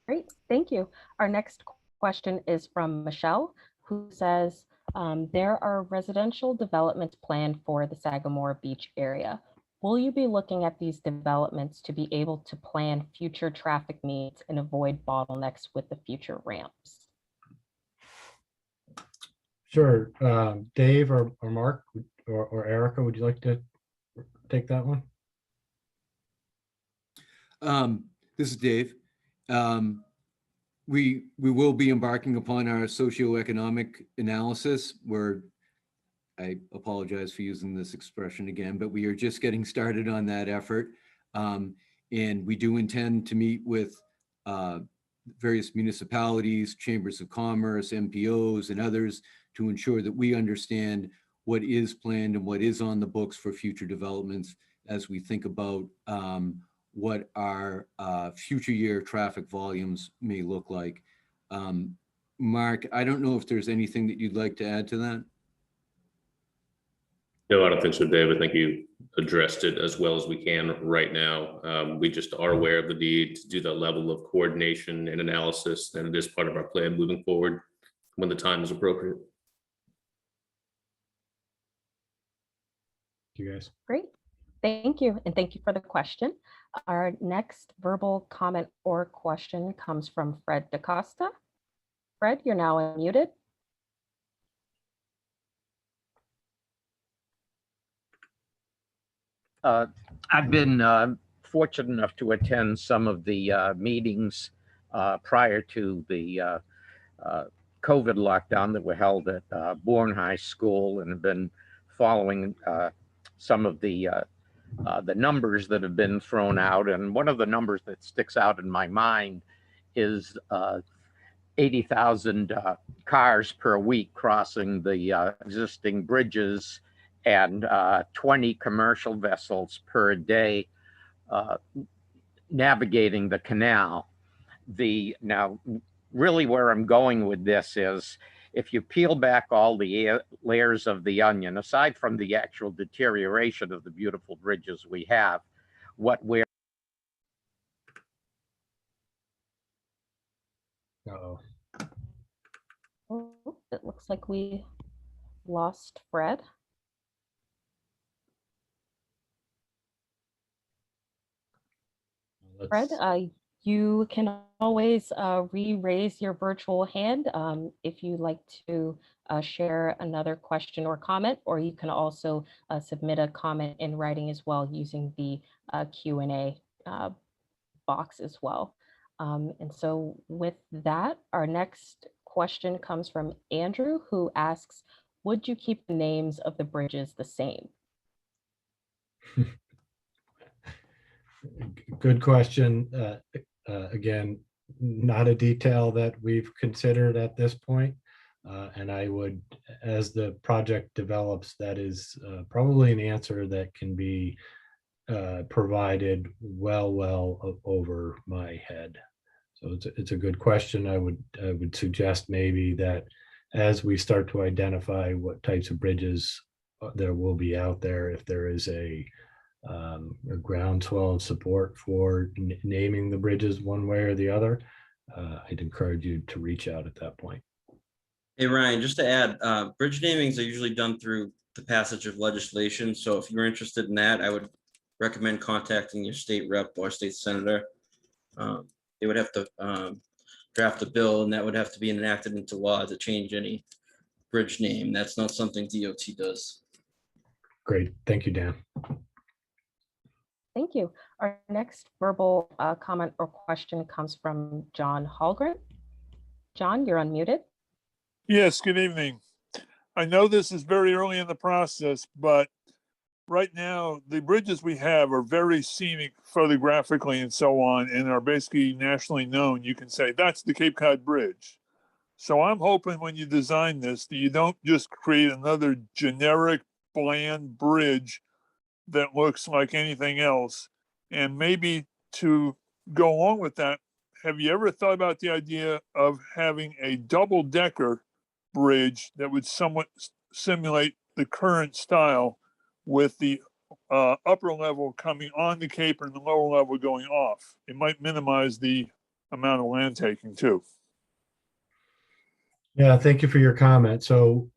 Great, thank you. Our next question is from Michelle, who says, there are residential developments planned for the Sagamore Beach area. Will you be looking at these developments to be able to plan future traffic needs and avoid bottlenecks with the future ramps?
Sure. Dave or Mark or Erica, would you like to take that one?
This is Dave. We will be embarking upon our socioeconomic analysis, where I apologize for using this expression again, but we are just getting started on that effort. And we do intend to meet with various municipalities, chambers of commerce, MPOs, and others to ensure that we understand what is planned and what is on the books for future developments as we think about what our future year traffic volumes may look like. Mark, I don't know if there's anything that you'd like to add to that.
No, I don't think so, Dave. I think you addressed it as well as we can right now. We just are aware of the need to do that level of coordination and analysis, and it is part of our plan moving forward when the time is appropriate.
You guys.
Great, thank you. And thank you for the question. Our next verbal comment or question comes from Fred DaCosta. Fred, you're now unmuted.
I've been fortunate enough to attend some of the meetings prior to the COVID lockdown that were held at Bourne High School, and have been following some of the numbers that have been thrown out. And one of the numbers that sticks out in my mind is 80,000 cars per week crossing the existing bridges, and 20 commercial vessels per day navigating the canal. Now, really where I'm going with this is, if you peel back all the layers of the onion, aside from the actual deterioration of the beautiful bridges we have, what we're
Uh-oh.
Oh, it looks like we lost Fred. Fred, you can always re-raise your virtual hand if you'd like to share another question or comment, or you can also submit a comment in writing as well using the Q&A box as well. And so with that, our next question comes from Andrew, who asks, would you keep the names of the bridges the same?
Good question. Again, not a detail that we've considered at this point. And I would, as the project develops, that is probably an answer that can be provided well over my head. So it's a good question. I would suggest maybe that as we start to identify what types of bridges there will be out there, if there is a groundswell of support for naming the bridges one way or the other, I'd encourage you to reach out at that point.
Hey, Ryan, just to add, bridge namings are usually done through the passage of legislation. So if you're interested in that, I would recommend contacting your state rep or state senator. They would have to draft a bill, and that would have to be enacted into law to change any bridge name. That's not something DOT does.
Great. Thank you, Dan.
Thank you. Our next verbal comment or question comes from John Hallgren. John, you're unmuted.
Yes, good evening. I know this is very early in the process, but right now the bridges we have are very scenic photographically and so on, and are basically nationally known. You can say that's the Cape Cod Bridge. So I'm hoping when you design this that you don't just create another generic bland bridge that looks like anything else. And maybe to go along with that, have you ever thought about the idea of having a double-decker bridge that would somewhat simulate the current style, with the upper level coming on the Cape and the lower level going off? It might minimize the amount of land taking too.
Yeah, thank you for your comment. So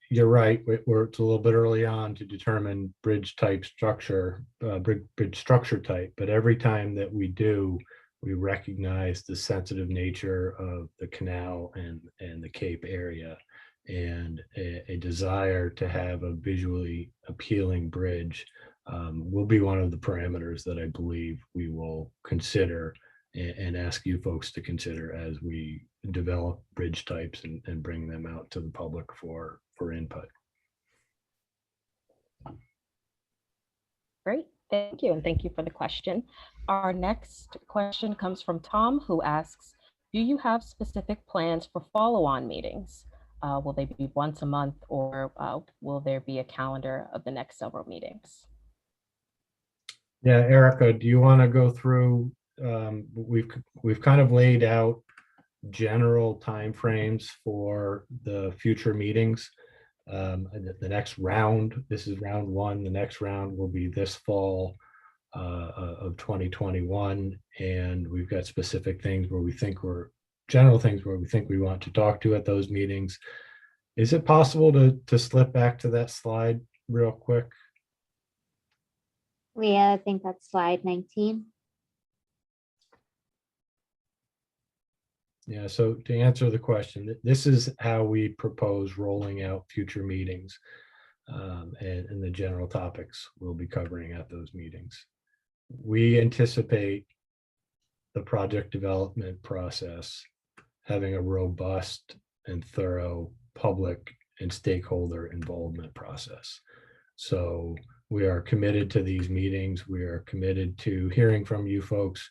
you're right. It's a little bit early on to determine bridge type structure, bridge structure type. But every time that we do, we recognize the sensitive nature of the canal and the Cape area, and a desire to have a visually appealing bridge will be one of the parameters that I believe we will consider and ask you folks to consider as we develop bridge types and bring them out to the public for input.
Great, thank you, and thank you for the question. Our next question comes from Tom, who asks, do you have specific plans for follow-on meetings? Will they be once a month, or will there be a calendar of the next several meetings?
Yeah, Erica, do you want to go through? We've kind of laid out general timeframes for the future meetings. The next round, this is round one. The next round will be this fall of 2021, and we've got specific things where we think general things where we think we want to talk to at those meetings. Is it possible to slip back to that slide real quick?
Leah, I think that's slide 19.
Yeah, so to answer the question, this is how we propose rolling out future meetings and the general topics we'll be covering at those meetings. We anticipate the project development process having a robust and thorough public and stakeholder involvement process. So we are committed to these meetings. We are committed to hearing from you folks.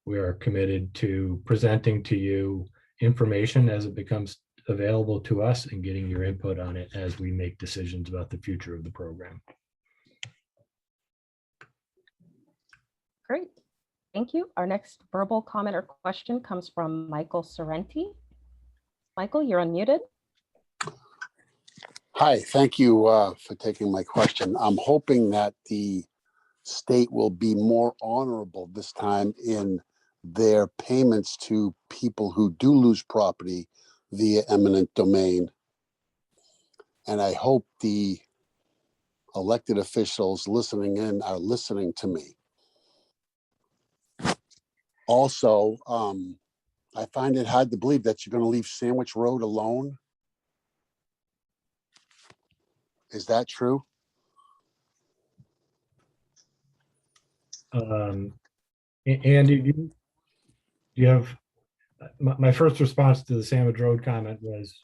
We are committed to presenting to you information as it becomes available to us and getting your input on it as we make decisions about the future of the program.
Great, thank you. Our next verbal comment or question comes from Michael Sorrenti. Michael, you're unmuted.
Hi, thank you for taking my question. I'm hoping that the state will be more honorable this time in their payments to people who do lose property via eminent domain. And I hope the elected officials listening in are listening to me. Also, I find it hard to believe that you're going to leave Sandwich Road alone. Is that true?
Andy, do you have, my first response to the Sandwich Road comment was,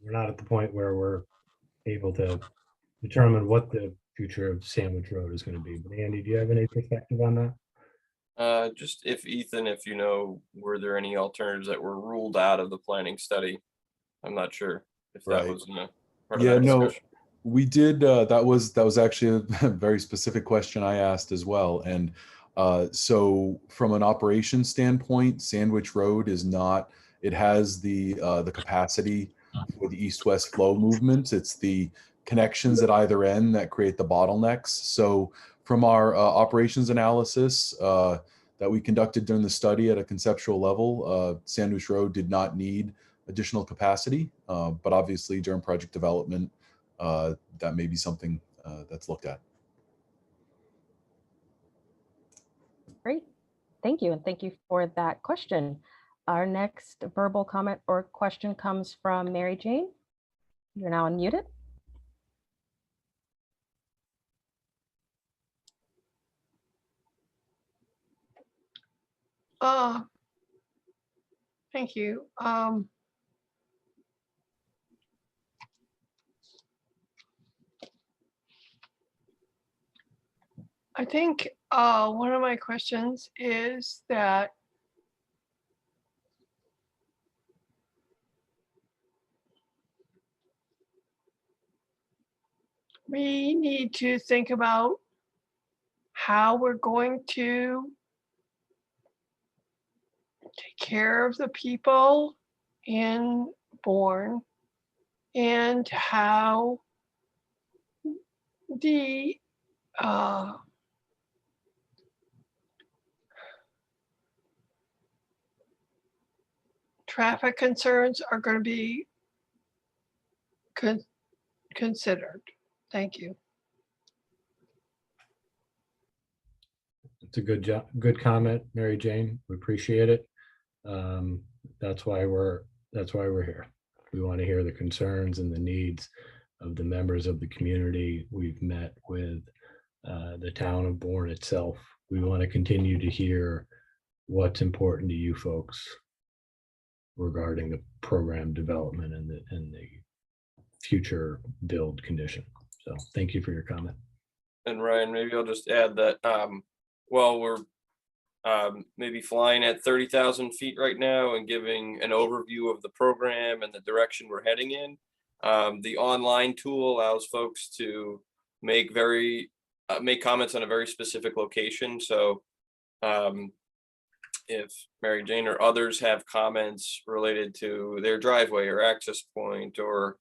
we're not at the point where we're able to determine what the future of Sandwich Road is going to be. But Andy, do you have any perspective on that?
Just if Ethan, if you know, were there any alternatives that were ruled out of the planning study? I'm not sure if that
Right.
was in a part
Yeah,
of that
no,
discussion.
we did. That was actually a very specific question I asked as well. And so from an operations standpoint, Sandwich Road is not, it has the capacity for the east-west flow movement. It's the connections at either end that create the bottlenecks. So from our operations analysis that we conducted during the study at a conceptual level, Sandwich Road did not need additional capacity, but obviously during project development, that may be something that's looked at.
Great. Thank you. And thank you for that question. Our next verbal comment or question comes from Mary Jane. You're now unmuted.
Thank you. I think one of my questions is that we need to think about how we're going to take care of the people in Bourne and how the traffic concerns are going to be considered. Thank you.
It's a good comment, Mary Jane. We appreciate it. That's why we're here. We want to hear the concerns and the needs of the members of the community. We've met with the town of Bourne itself. We want to continue to hear what's important to you folks regarding the program development and the future build condition. So thank you for your comment.
And Ryan, maybe I'll just add that while we're maybe flying at 30,000 feet right now and giving an overview of the program and the direction we're heading in, the online tool allows folks to make comments on a very specific location. So if Mary Jane or others have comments related to their driveway or access point or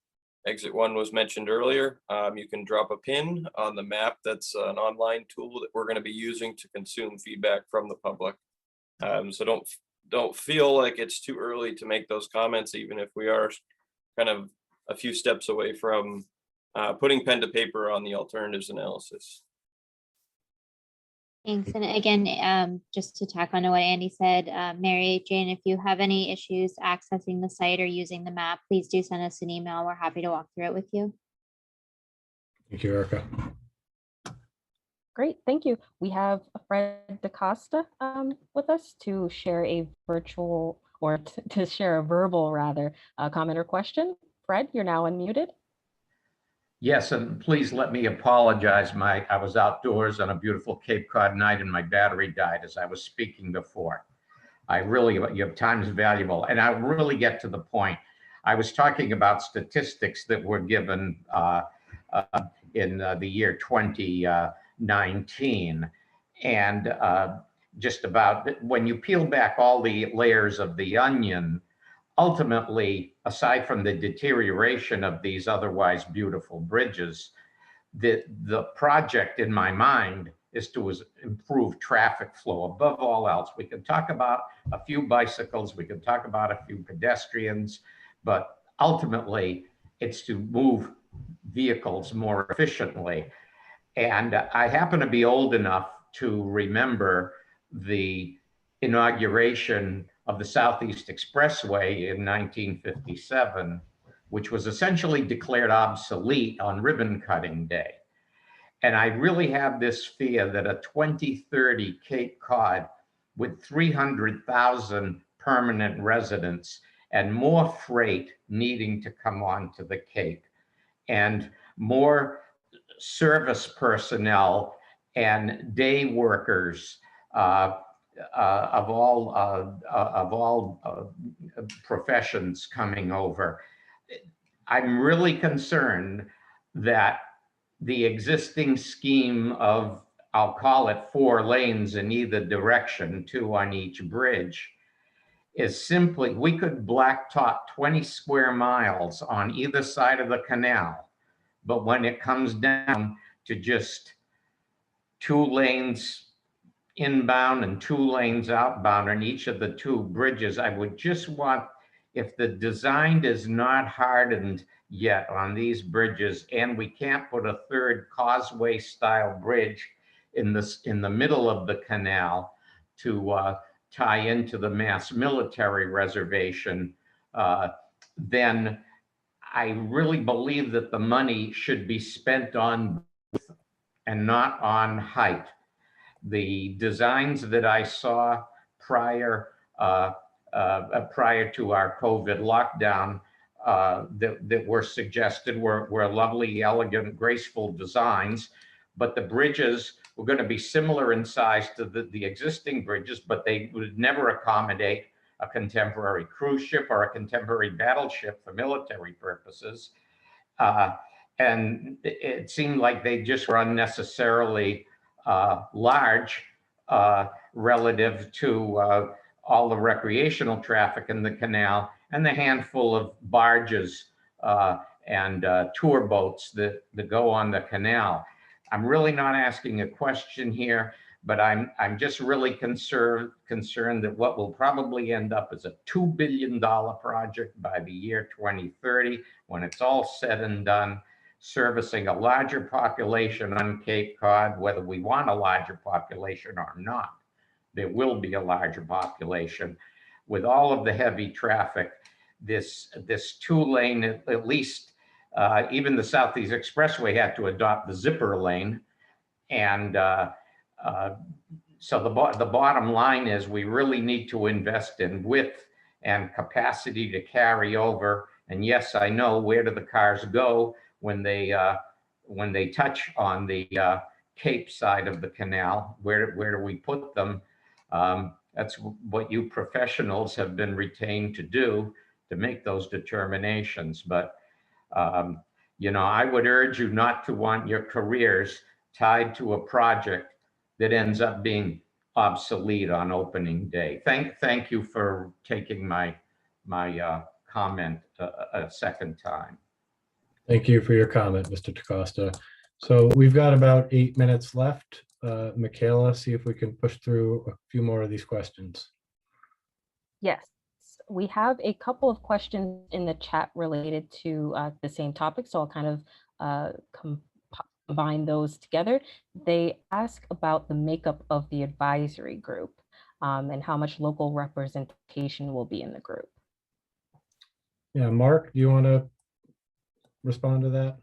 exit 1 was mentioned earlier, you can drop a pin on the map. That's an online tool that we're going to be using to consume feedback from the public. So don't feel like it's too early to make those comments, even if we are kind of a few steps away from putting pen to paper on the alternatives analysis.
Thanks. And again, just to tack on to what Andy said, Mary Jane, if you have any issues accessing the site or using the map, please do send us an email. We're happy to walk through it with you.
Thank you, Erica.
Great, thank you. We have Fred DaCosta with us to share a virtual, or to share a verbal rather, comment or question. Fred, you're now unmuted.
Yes, and please let me apologize. I was outdoors on a beautiful Cape Cod night and my battery died as I was speaking before. Your time is valuable, and I'll really get to the point. I was talking about statistics that were given in the year 2019, and just about when you peel back all the layers of the onion, ultimately, aside from the deterioration of these otherwise beautiful bridges, the project in my mind is to improve traffic flow above all else. We can talk about a few bicycles, we can talk about a few pedestrians, but ultimately it's to move vehicles more efficiently. And I happen to be old enough to remember the inauguration of the Southeast Expressway in 1957, which was essentially declared obsolete on ribbon cutting day. And I really have this fear that a 2030 Cape Cod with 300,000 permanent residents and more freight needing to come onto the Cape and more service personnel and day workers of all professions coming over. I'm really concerned that the existing scheme of, I'll call it 4 lanes in either direction, 2 on each bridge, is simply, we could blacktop 20 square miles on either side of the canal. But when it comes down to just 2 lanes inbound and 2 lanes outbound on each of the 2 bridges, I would just want, if the design is not hardened yet on these bridges, and we can't put a 3rd causeway style bridge in the middle of the canal to tie into the Mass Military Reservation, then I really believe that the money should be spent on and not on height. The designs that I saw prior to our COVID lockdown that were suggested were lovely, elegant, graceful designs, but the bridges were going to be similar in size to the existing bridges, but they would never accommodate a contemporary cruise ship or a contemporary battleship for military purposes. And it seemed like they just were unnecessarily large relative to all the recreational traffic in the canal and the handful of barges and tour boats that go on the canal. I'm really not asking a question here, but I'm just really concerned that what will probably end up is a $2 billion project by the year 2030, when it's all said and done, servicing a larger population on Cape Cod, whether we want a larger population or not. There will be a larger population. With all of the heavy traffic, this 2-lane, at least even the Southeast Expressway had to adopt the zipper lane. And so the bottom line is we really need to invest in width and capacity to carry over. And yes, I know, where do the cars go when they touch on the Cape side of the canal? Where do we put them? That's what you professionals have been retained to do, to make those determinations. But you know, I would urge you not to want your careers tied to a project that ends up being obsolete on opening day. Thank you for taking my comment a second time.
Thank you for your comment, Mr. DaCosta. So we've got about 8 minutes left. Michaela, see if we can push through a few more of these questions.
Yes, we have a couple of questions in the chat related to the same topic, so I'll kind of combine those together. They ask about the makeup of the advisory group and how much local representation will be in the group.
Yeah, Mark, do you want to respond to that?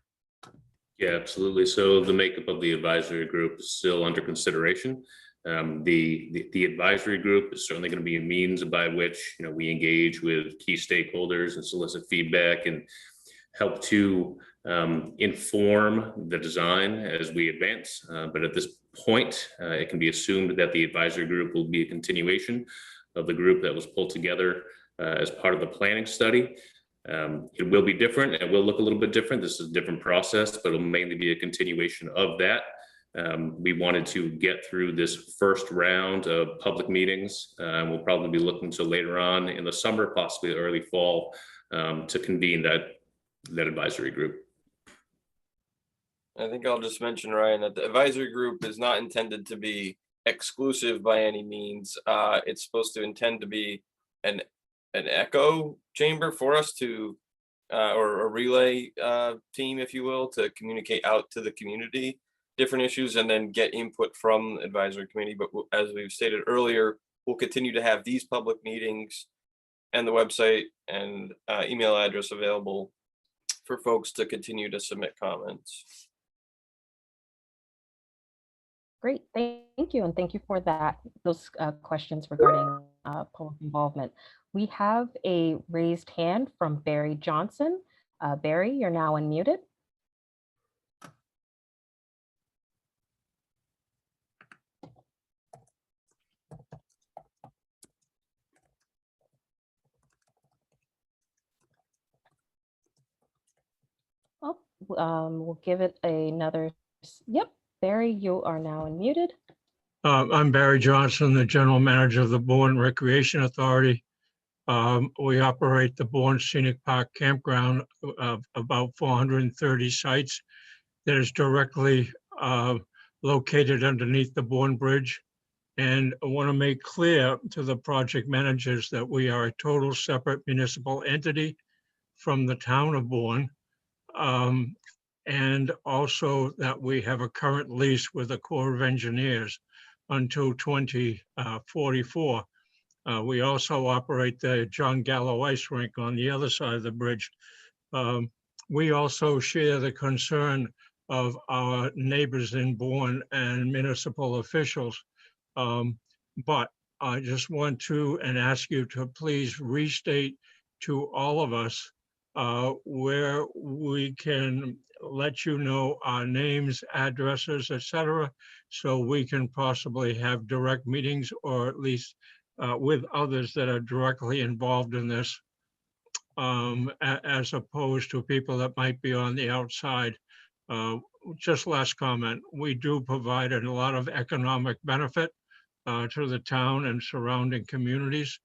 Yeah, absolutely. So the makeup of the advisory group is still under consideration. The advisory group is certainly going to be a means by which, you know, we engage with key stakeholders and solicit feedback and help to inform the design as we advance. But at this point, it can be assumed that the advisory group will be a continuation of the group that was pulled together as part of the planning study. It will be different. It will look a little bit different. This is a different process, but it'll mainly be a continuation of that. We wanted to get through this first round of public meetings. We'll probably be looking to later on in the summer, possibly early fall, to convene that advisory group.
I think I'll just mention, Ryan, that the advisory group is not intended to be exclusive by any means. It's supposed to intend to be an echo chamber for us to, or a relay team, if you will, to communicate out to the community different issues and then get input from the advisory committee. But as we've stated earlier, we'll continue to have these public meetings and the website and email address available for folks to continue to submit comments.
Great, thank you. And thank you for those questions regarding public involvement. We have a raised hand from Barry Johnson. Barry, you're now unmuted. Oh, we'll give it another, yep. Barry, you are now unmuted.
I'm Barry Johnson, the General Manager of the Bourne Recreation Authority. We operate the Bourne Scenic Park Campground of about 430 sites that is directly located underneath the Bourne Bridge. And I want to make clear to the project managers that we are a total separate municipal entity from the town of Bourne. And also that we have a current lease with the Corps of Engineers until 2044. We also operate the John Gallo Ice Rink on the other side of the bridge. We also share the concern of our neighbors in Bourne and municipal officials. But I just want to ask you to please restate to all of us where we can let you know our names, addresses, etc., so we can possibly have direct meetings or at least with others that are directly involved in this, as opposed to people that might be on the outside. Just last comment, we do provide a lot of economic benefit to the town and surrounding communities.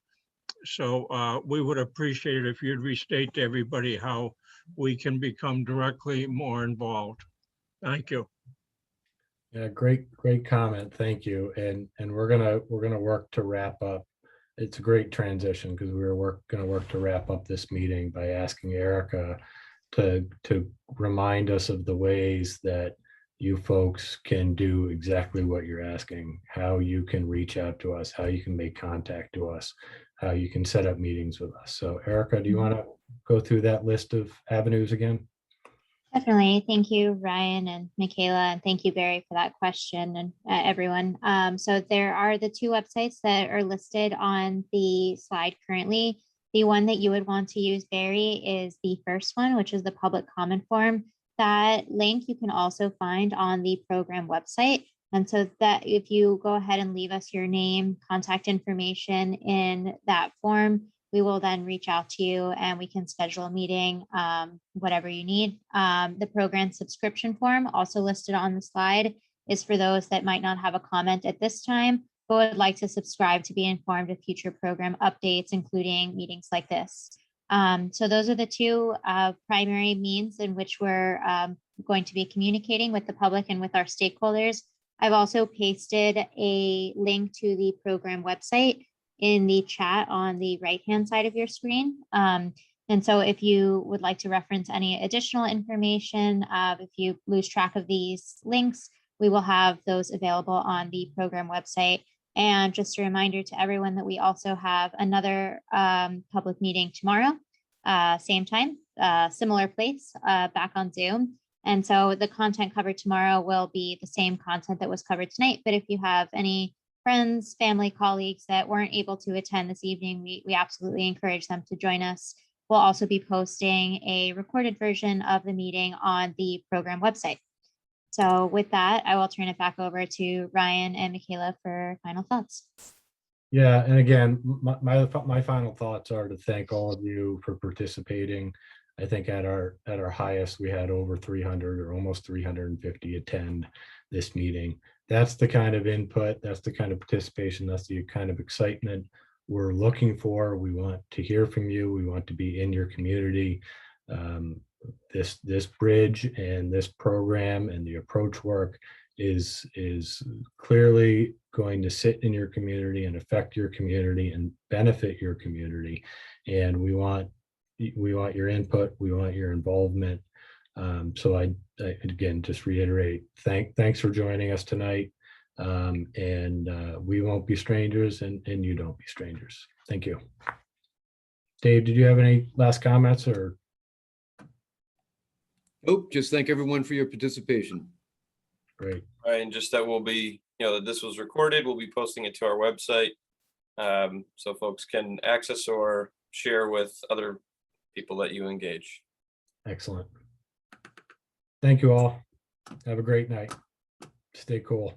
So we would appreciate it if you'd restate to everybody how we can become directly more involved. Thank you.
Yeah, great comment. Thank you. And we're gonna work to wrap up. It's a great transition because we were gonna work to wrap up this meeting by asking Erica to remind us of the ways that you folks can do exactly what you're asking, how you can reach out to us, how you can make contact to us, how you can set up meetings with us. So Erica, do you want to go through that list of avenues again?
Definitely. Thank you, Ryan and Michaela, and thank you, Barry, for that question, and everyone. So there are the two websites that are listed on the slide currently. The one that you would want to use, Barry, is the first one, which is the public comment form. That link you can also find on the program website. And so that if you go ahead and leave us your name, contact information in that form, we will then reach out to you and we can schedule a meeting, whatever you need. The program subscription form, also listed on the slide, is for those that might not have a comment at this time, but would like to subscribe to be informed of future program updates, including meetings like this. So those are the two primary means in which we're going to be communicating with the public and with our stakeholders. I've also pasted a link to the program website in the chat on the right-hand side of your screen. And so if you would like to reference any additional information, if you lose track of these links, we will have those available on the program website. And just a reminder to everyone that we also have another public meeting tomorrow, same time, similar place, back on Zoom. And so the content covered tomorrow will be the same content that was covered tonight. But if you have any friends, family, colleagues that weren't able to attend this evening, we absolutely encourage them to join us. We'll also be posting a recorded version of the meeting on the program website. So with that, I will turn it back over to Ryan and Michaela for final thoughts.
Yeah, and again, my final thoughts are to thank all of you for participating. I think at our highest, we had over 300 or almost 350 attend. this meeting. That's the kind of input, that's the kind of participation, that's the kind of excitement we're looking for. We want to hear from you. We want to be in your community. This bridge and this program and the approach work is clearly going to sit in your community and affect your community and benefit your community. And we want your input. We want your involvement. So I again, just reiterate, thanks for joining us tonight. We won't be strangers and you don't be strangers. Thank you. Dave, did you have any last comments or?
Nope, just thank everyone for your participation.
Great.
Right, and just that we'll be, that this was recorded, we'll be posting it to our website. So folks can access or share with other people that you engage.
Excellent. Thank you all. Have a great night. Stay cool.